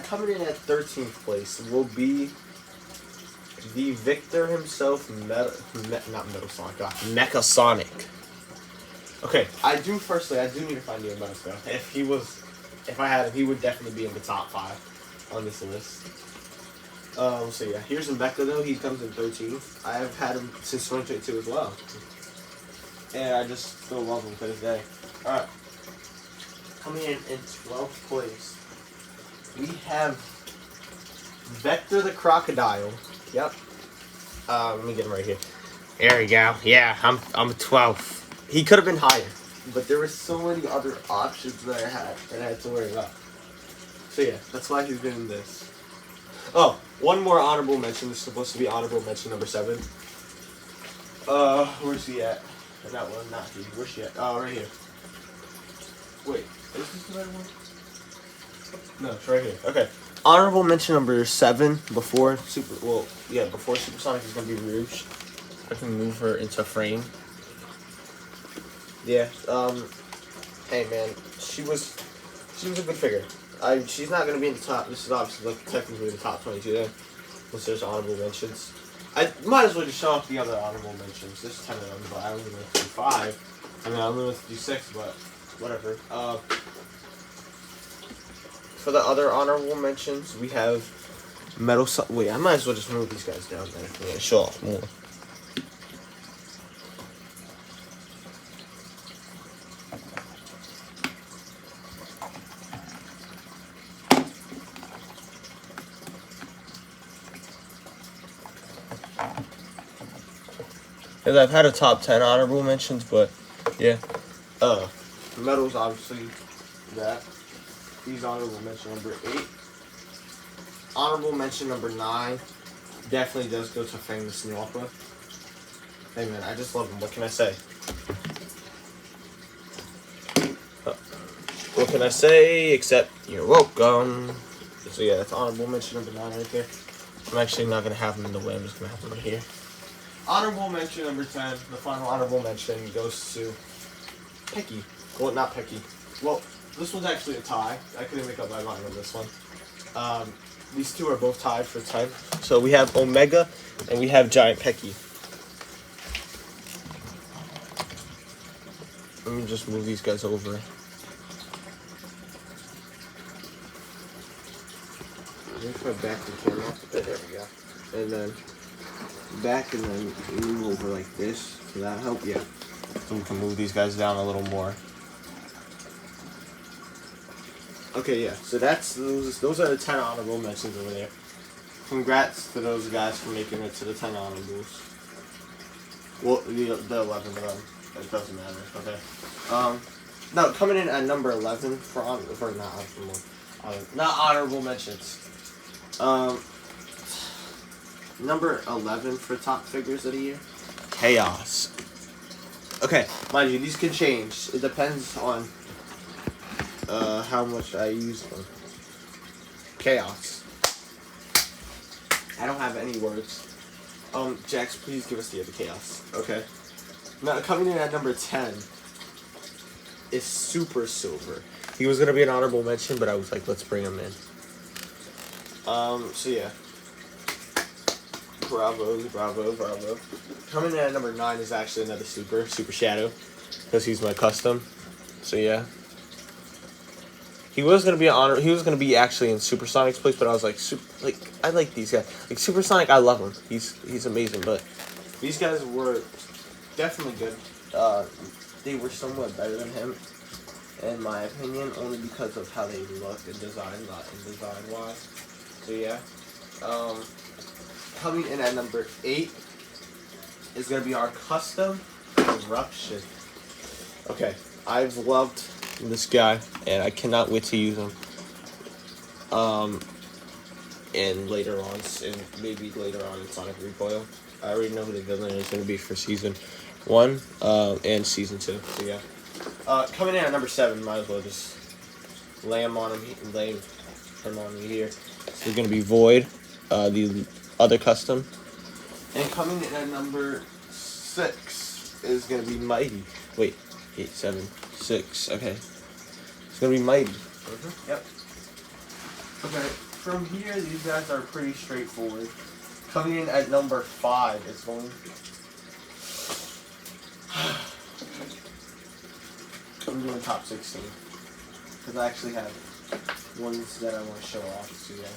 Coming in at 13th place will be the victor himself, Mecha Sonic. Okay, I do need to find you a Mecha Sonic. If I had him, he would definitely be in the top 5 on this list. So yeah, here's Mecha though. He comes in 13th. I have had him since 2022 as well, and I just still love him to this day. All right, coming in 12th place, we have Vector the Crocodile. Yep. Let me get him right here. There we go. Yeah, I'm 12th. He could have been higher, but there were so many other options that I had to worry about. So yeah, that's why he's been in this. Oh, one more honorable mention. This is supposed to be honorable mention number 7. Where's he at? That one, not he. Where's she at? Oh, right here. Wait, is this the right one? No, it's right here. Okay. Honorable mention number 7 before Supersonic is gonna be Rouge. I can move her into frame. Yeah. Hey man, she was a good figure. She's not gonna be in the top. This is obviously like technically the top 22 then, since there's honorable mentions. I might as well just show off the other honorable mentions. There's 10 of them, but I only went to do 5. I mean, I only went to do 6, but whatever. For the other honorable mentions, we have Wait, I might as well just move these guys down there. Yeah, show off more. Because I've had a top 10 honorable mentions, but yeah. Medals, obviously, that. He's honorable mention number 8. Honorable mention number 9 definitely does go to Fang the Snealpa. Hey man, I just love him. What can I say? What can I say except you're welcome? So yeah, that's honorable mention number 9 right there. I'm actually not going to have him in the way. I'm just going to have him right here. Honorable mention number 10, the final honorable mention goes to Pecky. Well, not Pecky. Well, this one's actually a tie. I couldn't make up my mind on this one. These two are both tied for 10. So we have Omega and we have Giant Pecky. Let me just move these guys over. Let me put back the camera. There we go. And then back and then move over like this. Does that help? Yeah. So we can move these guys down a little more. Okay, yeah. So those are the 10 honorable mentions over there. Congrats to those guys for making it to the 10 honorables. Well, the 11 of them. It doesn't matter. Okay. No, coming in at number 11 not honorable mentions. Number 11 for top figures of the year. Chaos. Okay, mind you, these can change. It depends on how much I use them. Chaos. I don't have any words. Jax, please give us the other Chaos. Okay. Now, coming in at number 10 is Super Silver. He was going to be an honorable mention, but I was like, let's bring him in. So yeah. Bravo. Coming in at number 9 is actually another Super Shadow, because he's my custom. So yeah. He was gonna be actually in Supersonic's place, but I was like, I like these guys. Like Supersonic, I love him. He's amazing, but these guys were definitely good. They were somewhat better than him, in my opinion, only because of how they look and design, not in design wise. So yeah. Coming in at number 8 is gonna be our custom Eruption. Okay, I've loved this guy, and I cannot wait to use him. And later on, and maybe later on in Sonic Recoil. I already know who the villain is going to be for season 1 and season 2. So yeah. Coming in at number 7, might as well just lay him on me here. So it's going to be Void, the other custom. And coming in at number 6 is going to be Mighty. Wait, 8, 7, 6. Okay. It's going to be Mighty. Yep. Okay, from here, these guys are pretty straightforward. Coming in at number 5 is going... I'm doing top 16. Because I actually have ones that I want to show off, so yeah.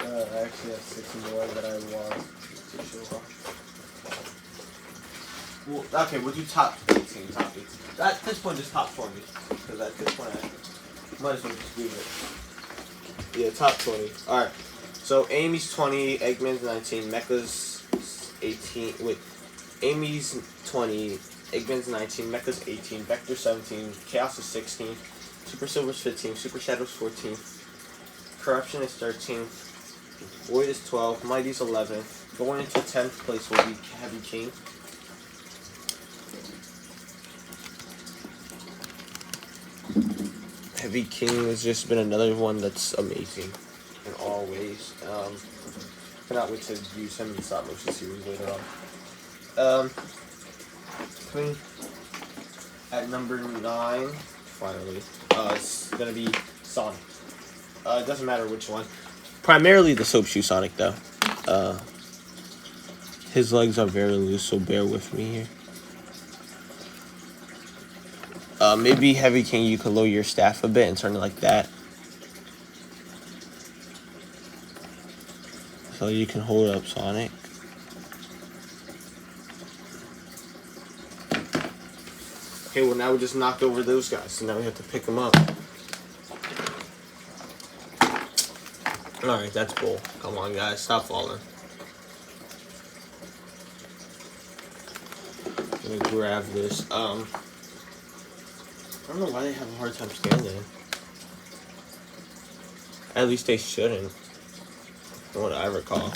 I actually have 6 more that I want to show off. Well, okay, we'll do top 18, top 18. At this point, just top 20. Because at this point, I might as well just do it. Yeah, top 20. Alright. So, Amy's 20, Eggman's 19, Mecha's 18. Wait. Amy's 20, Eggman's 19, Mecha's 18, Vector 17, Chaos is 16, Super Silver's 15, Super Shadow's 14, Corruption is 13, Void is 12, Mighty's 11. Going into 10th place will be Heavy King. Heavy King has just been another one that's amazing in all ways. Cannot wait to use him in the stop motion series later on. Coming at number 9, finally, it's gonna be Sonic. It doesn't matter which one. Primarily the Soap Shoe Sonic, though. His legs are very loose, so bear with me here. Maybe Heavy King, you could lower your staff a bit and turn it like that. So you can hold up Sonic. Okay, well now we just knocked over those guys, so now we have to pick them up. Alright, that's bull. Come on, guys, stop falling. I'm gonna grab this. I don't know why they have a hard time standing. At least they shouldn't. From what I recall.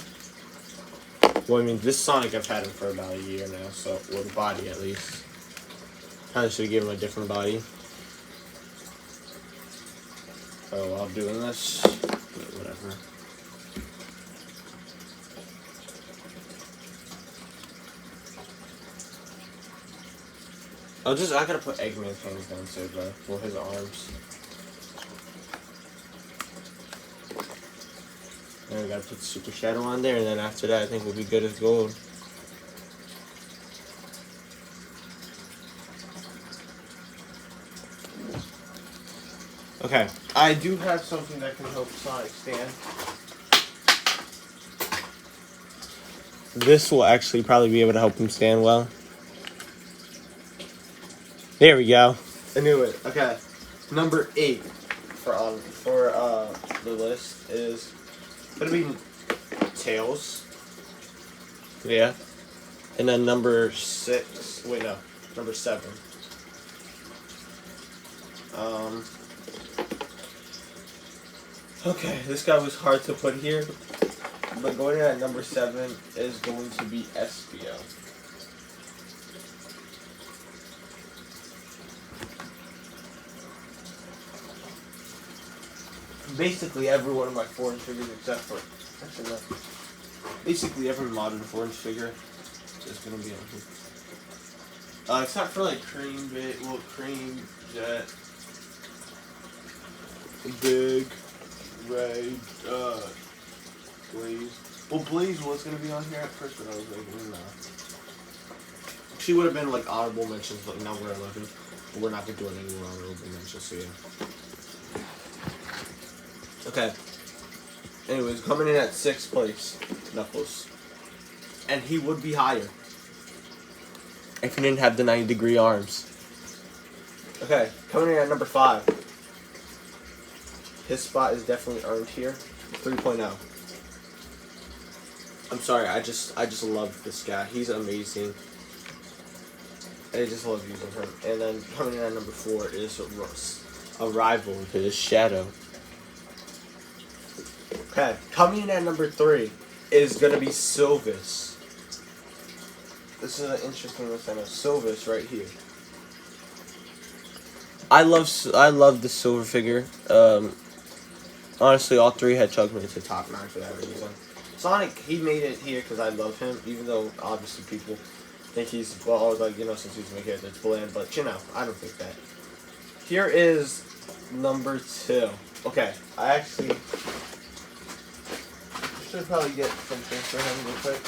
Well, I mean, this Sonic I've had him for about a year now, so, well, the body at least. Probably should have given him a different body. Oh, while I'm doing this, whatever. I gotta put Eggman's hands down too, bro, for his arms. And we gotta put Super Shadow on there, and then after that, I think we'll be good as gold. Okay, I do have something that can help Sonic stand. This will actually probably be able to help him stand well. There we go. I knew it. Okay, number 8 for the list is gonna be Tails. Yeah, and then number 6. Wait, no, number 7. Okay, this guy was hard to put here, but going in at number 7 is going to be Espio. Basically every one of my 4-inch figures except for, actually no, basically every modern 4-inch figure is going to be on here. Except for like Cream, Jet, Big, Ray, Blaze. Well, Blaze was going to be on here at first, but I was like, no. She would have been like honorable mentions, but now we're 11. We're not going to do any more honorable mentions, so yeah. Okay. Anyways, coming in at 6th place, Knuckles. And he would be higher if he didn't have the 90-degree arms. Okay, coming in at number 5. His spot is definitely earned here. 3.0. I'm sorry, I just love this guy. He's amazing. I just love using him. And then coming in at number 4 is Russ. a rival to his shadow. Okay, coming in at number 3 is gonna be Sylvis. This is an interesting list. I know Sylvis right here. I love the silver figure. Honestly, all 3 Hedgehogs made it to top 9 for that reason. Sonic, he made it here because I love him, even though obviously people think he's, well, like, you know, since he's my character, it's bland, but, you know, I don't think that. Here is number 2. Okay, I actually should probably get something for him real quick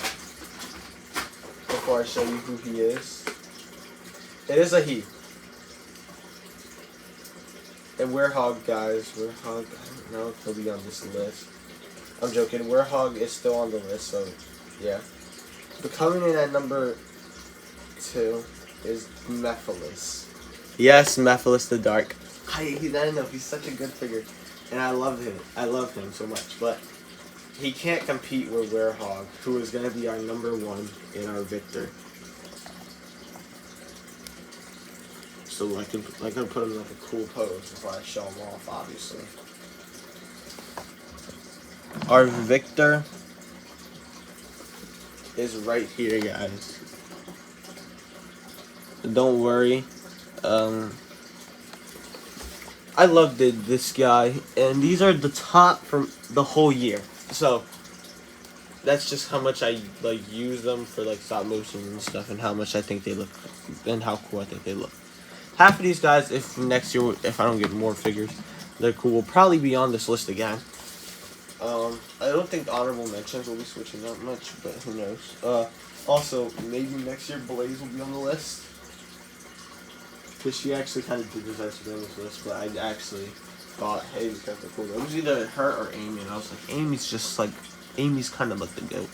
before I show you who he is. It is a he. And Werehog, guys, Werehog, I don't know if he'll be on this list. I'm joking, Werehog is still on the list, so yeah. But coming in at number 2 is Mephiles. Yes, Mephiles the Dark. I don't know, he's such a good figure. And I love him. I love him so much. But he can't compete with Werehog, who is going to be our number 1 in our Victor. So I can put him in like a cool pose before I show him off, obviously. Our Victor is right here, guys. Don't worry. I loved this guy, and these are the top from the whole year. So that's just how much I like use them for like stop motion and stuff, and how much I think they look, and how cool I think they look. Half of these guys, if next year, if I don't get more figures, they're cool, will probably be on this list again. I don't think honorable mentions will be switching that much, but who knows. Also, maybe next year Blaze will be on the list. Because she actually kind of did deserve to be on this list, but I actually thought, hey, these guys are cool. It was either her or Amy, and I was like, Amy's kind of like the GOAT.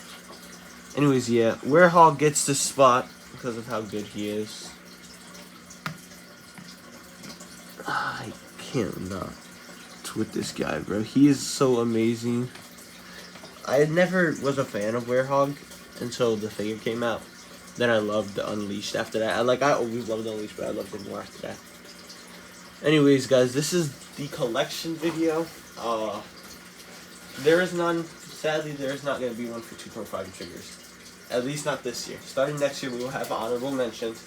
Anyways, yeah, Werehog gets this spot because of how good he is. I can't not with this guy, bro. He is so amazing. I never was a fan of Werehog until the figure came out. Then I loved the Unleashed after that. I always loved the Unleashed, but I loved it more after that. Anyways, guys, this is the collection video. There is none. Sadly, there is not going to be one for 2.5 figures. At least not this year. Starting next year, we will have honorable mentions.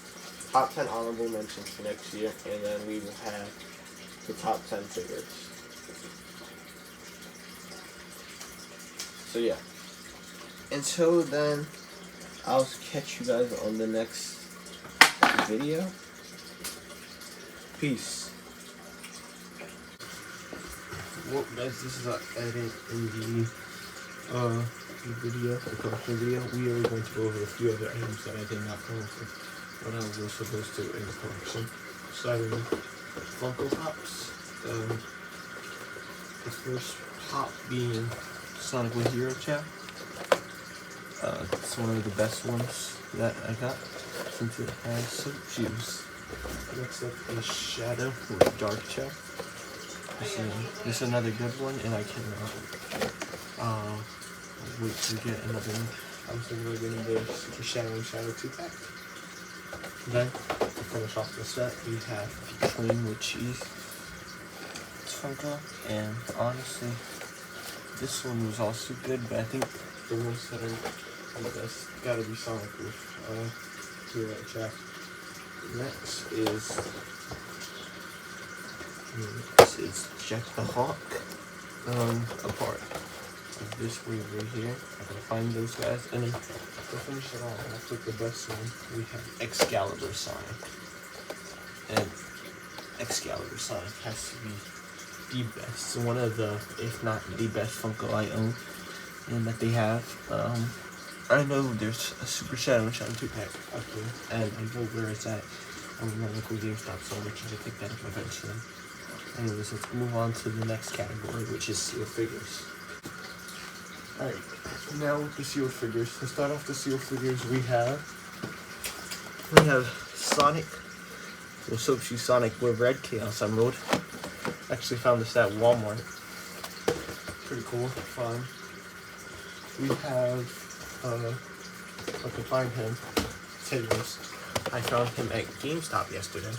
Top 10 honorable mentions for next year. And then we will have the top 10 figures. So, yeah. Until then, I'll catch you guys on the next video. Peace. Well, guys, this is our edit in the collection video. We are going to go over a few other items that I did not go over what I was supposed to in the collection. Starting with Funko Pops. The first pop being Sonic with Hero Chat. It's one of the best ones that I got since it has some shoes. Next up is Shadow with Dark Chat. This is another good one, and I cannot wait to get another one. I'm thinking we're getting the Super Shadow and Shadow 2-pack. Then, to finish off the set, we have the Clean with Cheese Funko, and honestly, this one was also good, but I think the ones that are the best gotta be Sonic with Hero Chat. Next is Jack the Hawk. A part of this week right here. I gotta find those guys. And then to finish it off with the best one, we have Excalibur Sonic. And Excalibur Sonic has to be the best. One of the, if not the best Funko I own and that they have. I know there's a Super Shadow and Shadow 2-pack up here, and I know where it's at. I'm in my local GameStop, so I'll let you pick that up eventually. Anyways, let's move on to the next category, which is sealed figures. Alright, now with the sealed figures. To start off the sealed figures, we have Sonic. Well, Soap Shoe Sonic with Red Chaos Emerald. Actually found this at Walmart. Pretty cool, fun. We have, I can find him, Tails. I found him at GameStop yesterday.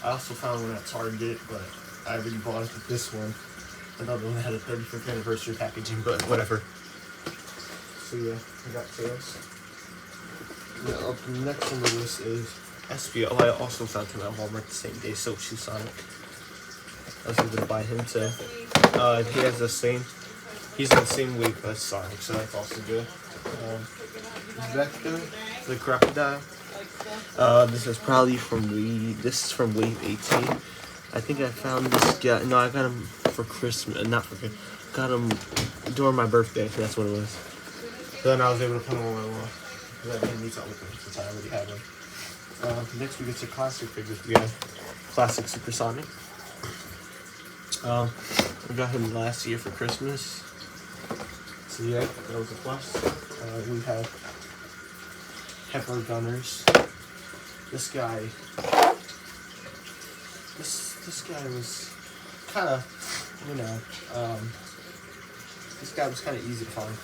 I also found one at Target, but I already bought this one. Another one that had a 35th anniversary packaging, but whatever. So yeah, I got Tails. Yeah, up next on the list is SPO. I also found him at Walmart the same day, so Shoe Sonic. I was able to buy him too. He has the same, he's in the same wave as Sonic, so that's also good. Vector, the crocodile. This is probably from Wave 18. I think I found this guy, no, I got him for Christmas, not for Christmas, got him during my birthday, that's what it was. So then I was able to put him on my wall, because I didn't need something with him, since I already had one. Next we get to classic figures. We have classic Supersonic. I got him last year for Christmas. So yeah, that was a plus. We have Heifer Gunners. This guy was kind of, this guy was kind of easy to find.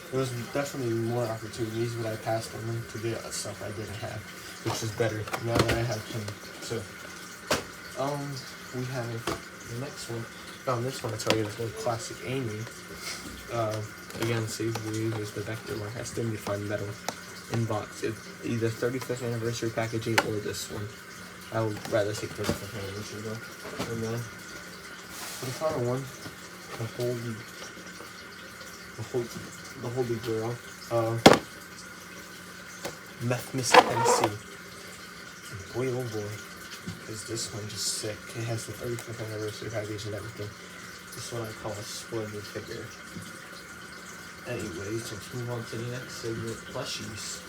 There was definitely more opportunities, but I passed on them to get stuff I didn't have, which is better now that I have him too. We have the next one. Found this one, I tell you, this one, Classic Amy. Again, save wave is the Vector one. I still need to find that one in box. It's either 35th anniversary packaging or this one. I would rather take 35th anniversary though. And then for the final one, the Holy Grail, Meth Miss MC. Boy, oh boy, is this one just sick. It has the 35th anniversary package and everything. This one I call a splendid figure. Anyways, let's move on to the next segment, plushies.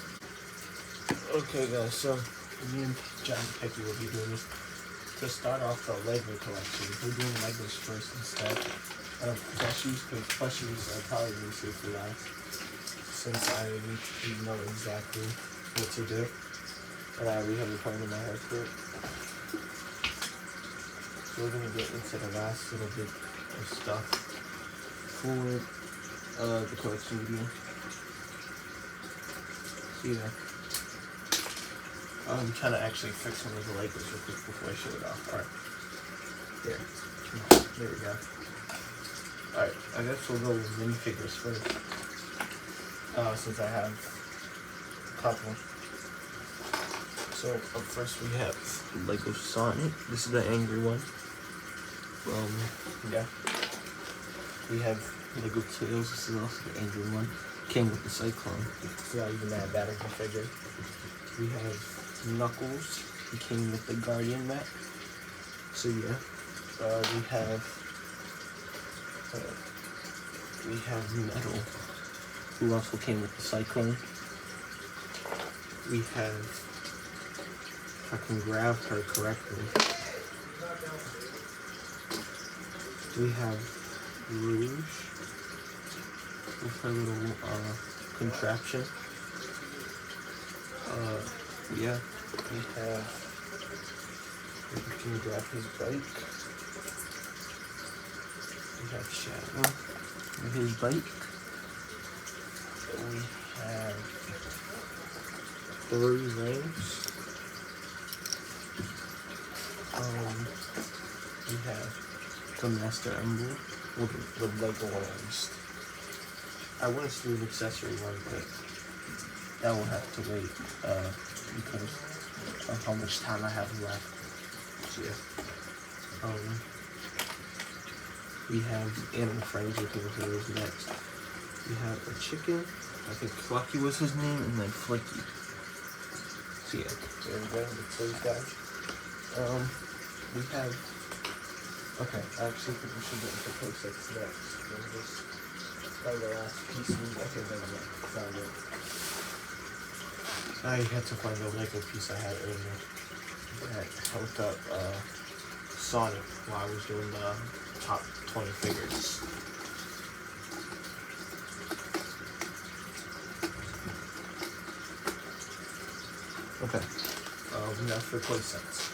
Okay guys, so me and John Pecky will be doing this. To start off the Lego collection, we're doing Legos first instead of plushies, because plushies are probably going to save for last, since I know exactly what to do. And I already have a plan in my head for it. So we're going to get into the last little bit of stuff for the collection video. So yeah. I'm trying to actually fix one of the Legos real quick before I show it off. Alright. There we go. Alright, I guess we'll go with minifigures first. Since I have a couple. So up first we have Lego Sonic. This is the angry one. Yeah. We have Lego Tails. This is also the angry one. Came with the Cyclone. It's not even that bad of a figure. We have Knuckles. He came with the Guardian mech. So yeah. We have Metal, who also came with the Cyclone. We have, if I can grab her correctly, we have Rouge with her little contraption. Yeah, we have, if you can grab his bike. We have Shadow with his bike. We have 3 rings. We have the Master Emblem with Lego one at least. I want to do an accessory one, but that will have to wait because of how much time I have left. So yeah. We have Animal Friends, which is next. We have a chicken. I think Clucky was his name, and then Flicky. So yeah, there we go. It's those guys. We have. Okay, I actually think we should get into Pro-Sets next. That was the last piece. Okay, then I found it. I had to find the Lego piece I had earlier that helped up Sonic while I was doing the top 20 figures. Okay. Now for play sets.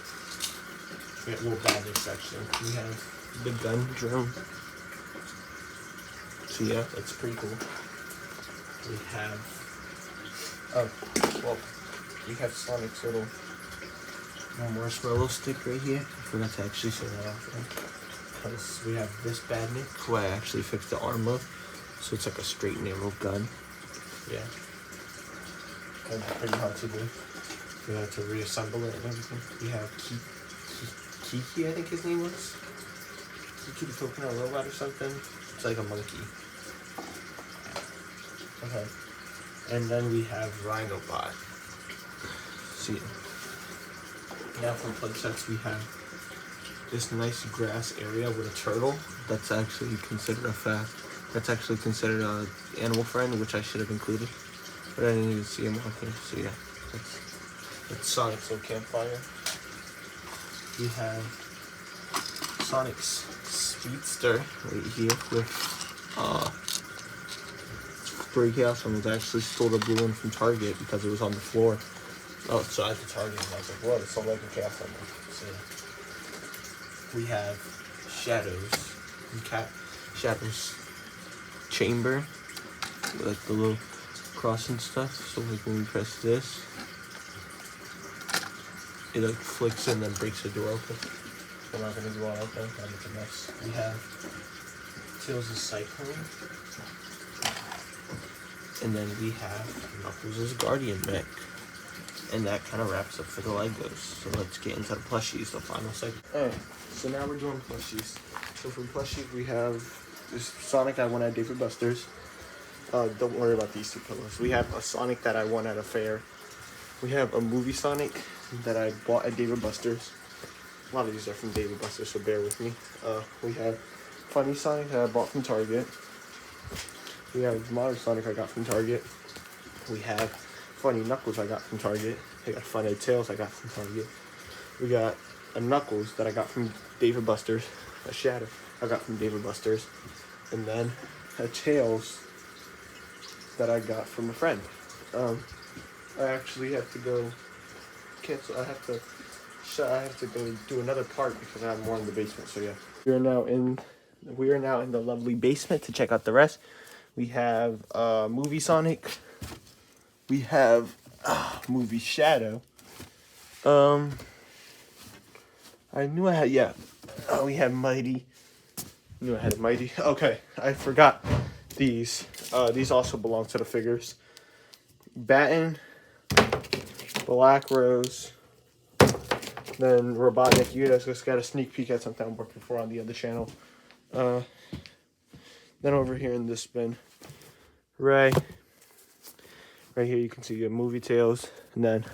We'll buy this section. We have the gun drone. So yeah, that's pretty cool. We have we have Sonic's little marshmallow stick right here. I forgot to actually show that off, because we have this badnik who I actually fixed the arm of, so it's like a straight narrow gun. Yeah. Kind of pretty hard to do. We had to reassemble it and everything. We have Kiki, I think his name was. Kiki the coconut robot or something. It's like a monkey. Okay. And then we have Rhinobot. See. Now for play sets we have this nice grass area with a turtle. That's actually considered that's actually considered a animal friend, which I should have included. But I didn't even see him on here, so yeah. That's Sonic's little campfire. We have Sonic's Speedster right here with Spray Chaos, and was actually stole the blue one from Target because it was on the floor outside the Target, and I was like, what? It's so like a Chaos on there. So we have Shadows and Shadows chamber with like the little cross and stuff. So like when we press this, it like flicks and then breaks the door open. We're not gonna do all of them, it's a mess. We have Tails' Cyclone. And then we have Knuckles' Guardian mech. And that kind of wraps up for the Legos. So let's get into the plushies, the final segment. Alright, so now we're doing plushies. So for plushies, we have this Sonic I won at Dave & Buster's. Don't worry about these two pillows. We have a Sonic that I won at a fair. We have a movie Sonic that I bought at Dave & Buster's. A lot of these are from Dave & Buster's, so bear with me. We have Funny Sonic that I bought from Target. We have Modern Sonic I got from Target. We have Funny Knuckles I got from Target. I got Funny Tails I got from Target. We got a Knuckles that I got from Dave & Buster's. A Shadow I got from Dave & Buster's. And then a Tails that I got from a friend. I actually have to go cancel. I have to go do another part because I have more in the basement. So yeah, we are now in the lovely basement to check out the rest. We have movie Sonic. We have movie Shadow. I knew I had, yeah. We have Mighty. Knew I had Mighty. Okay, I forgot these. These also belong to the figures. Batten, Black Rose, then Robotnik. You guys just got a sneak peek at something I'm working for on the other channel. Then over here in this bin, Ray. Right here you can see your movie Tails, and then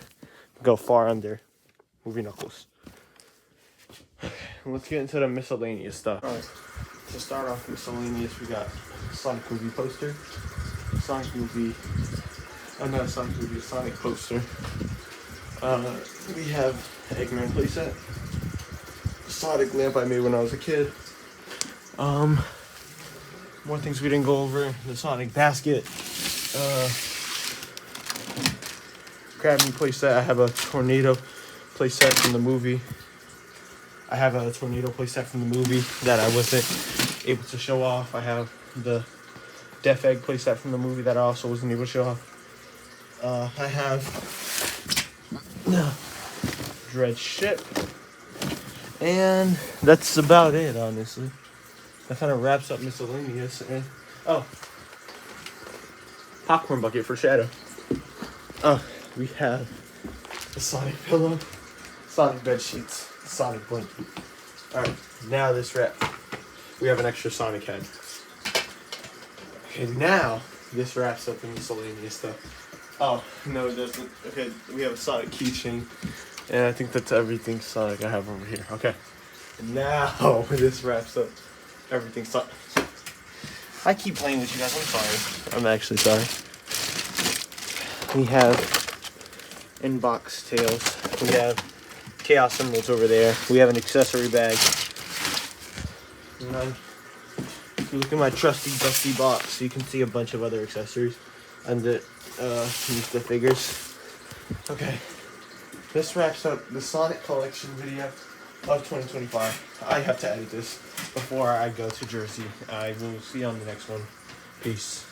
go far under, movie Knuckles. Let's get into the miscellaneous stuff. Alright, to start off miscellaneous, we got Sonic movie poster, Sonic movie, another Sonic movie, Sonic poster. We have Eggman playset, Sonic lamp I made when I was a kid. More things we didn't go over, the Sonic basket, Krabby playset. I have a Tornado playset from the movie. I have a Tornado playset from the movie that I wasn't able to show off. I have the Death Egg playset from the movie that I also wasn't able to show off. I have Dread Ship. And that's about it, honestly. That kind of wraps up miscellaneous. And popcorn bucket for Shadow. We have the Sonic pillow, Sonic bed sheets, Sonic blanket. Alright, now this wrap. We have an extra Sonic head. Okay, now this wraps up the miscellaneous stuff. Oh, no, it doesn't. Okay, we have a Sonic keychain. And I think that's everything Sonic I have over here. Okay. Now this wraps up everything Sonic. I keep playing with you guys. I'm sorry. I'm actually sorry. We have inbox Tails. We have Chaos Symbols over there. We have an accessory bag. And then, if you look at my trusty dusty box, you can see a bunch of other accessories and the figures. Okay. This wraps up the Sonic collection video of 2025. I have to edit this before I go to Jersey. I will see you on the next one. Peace.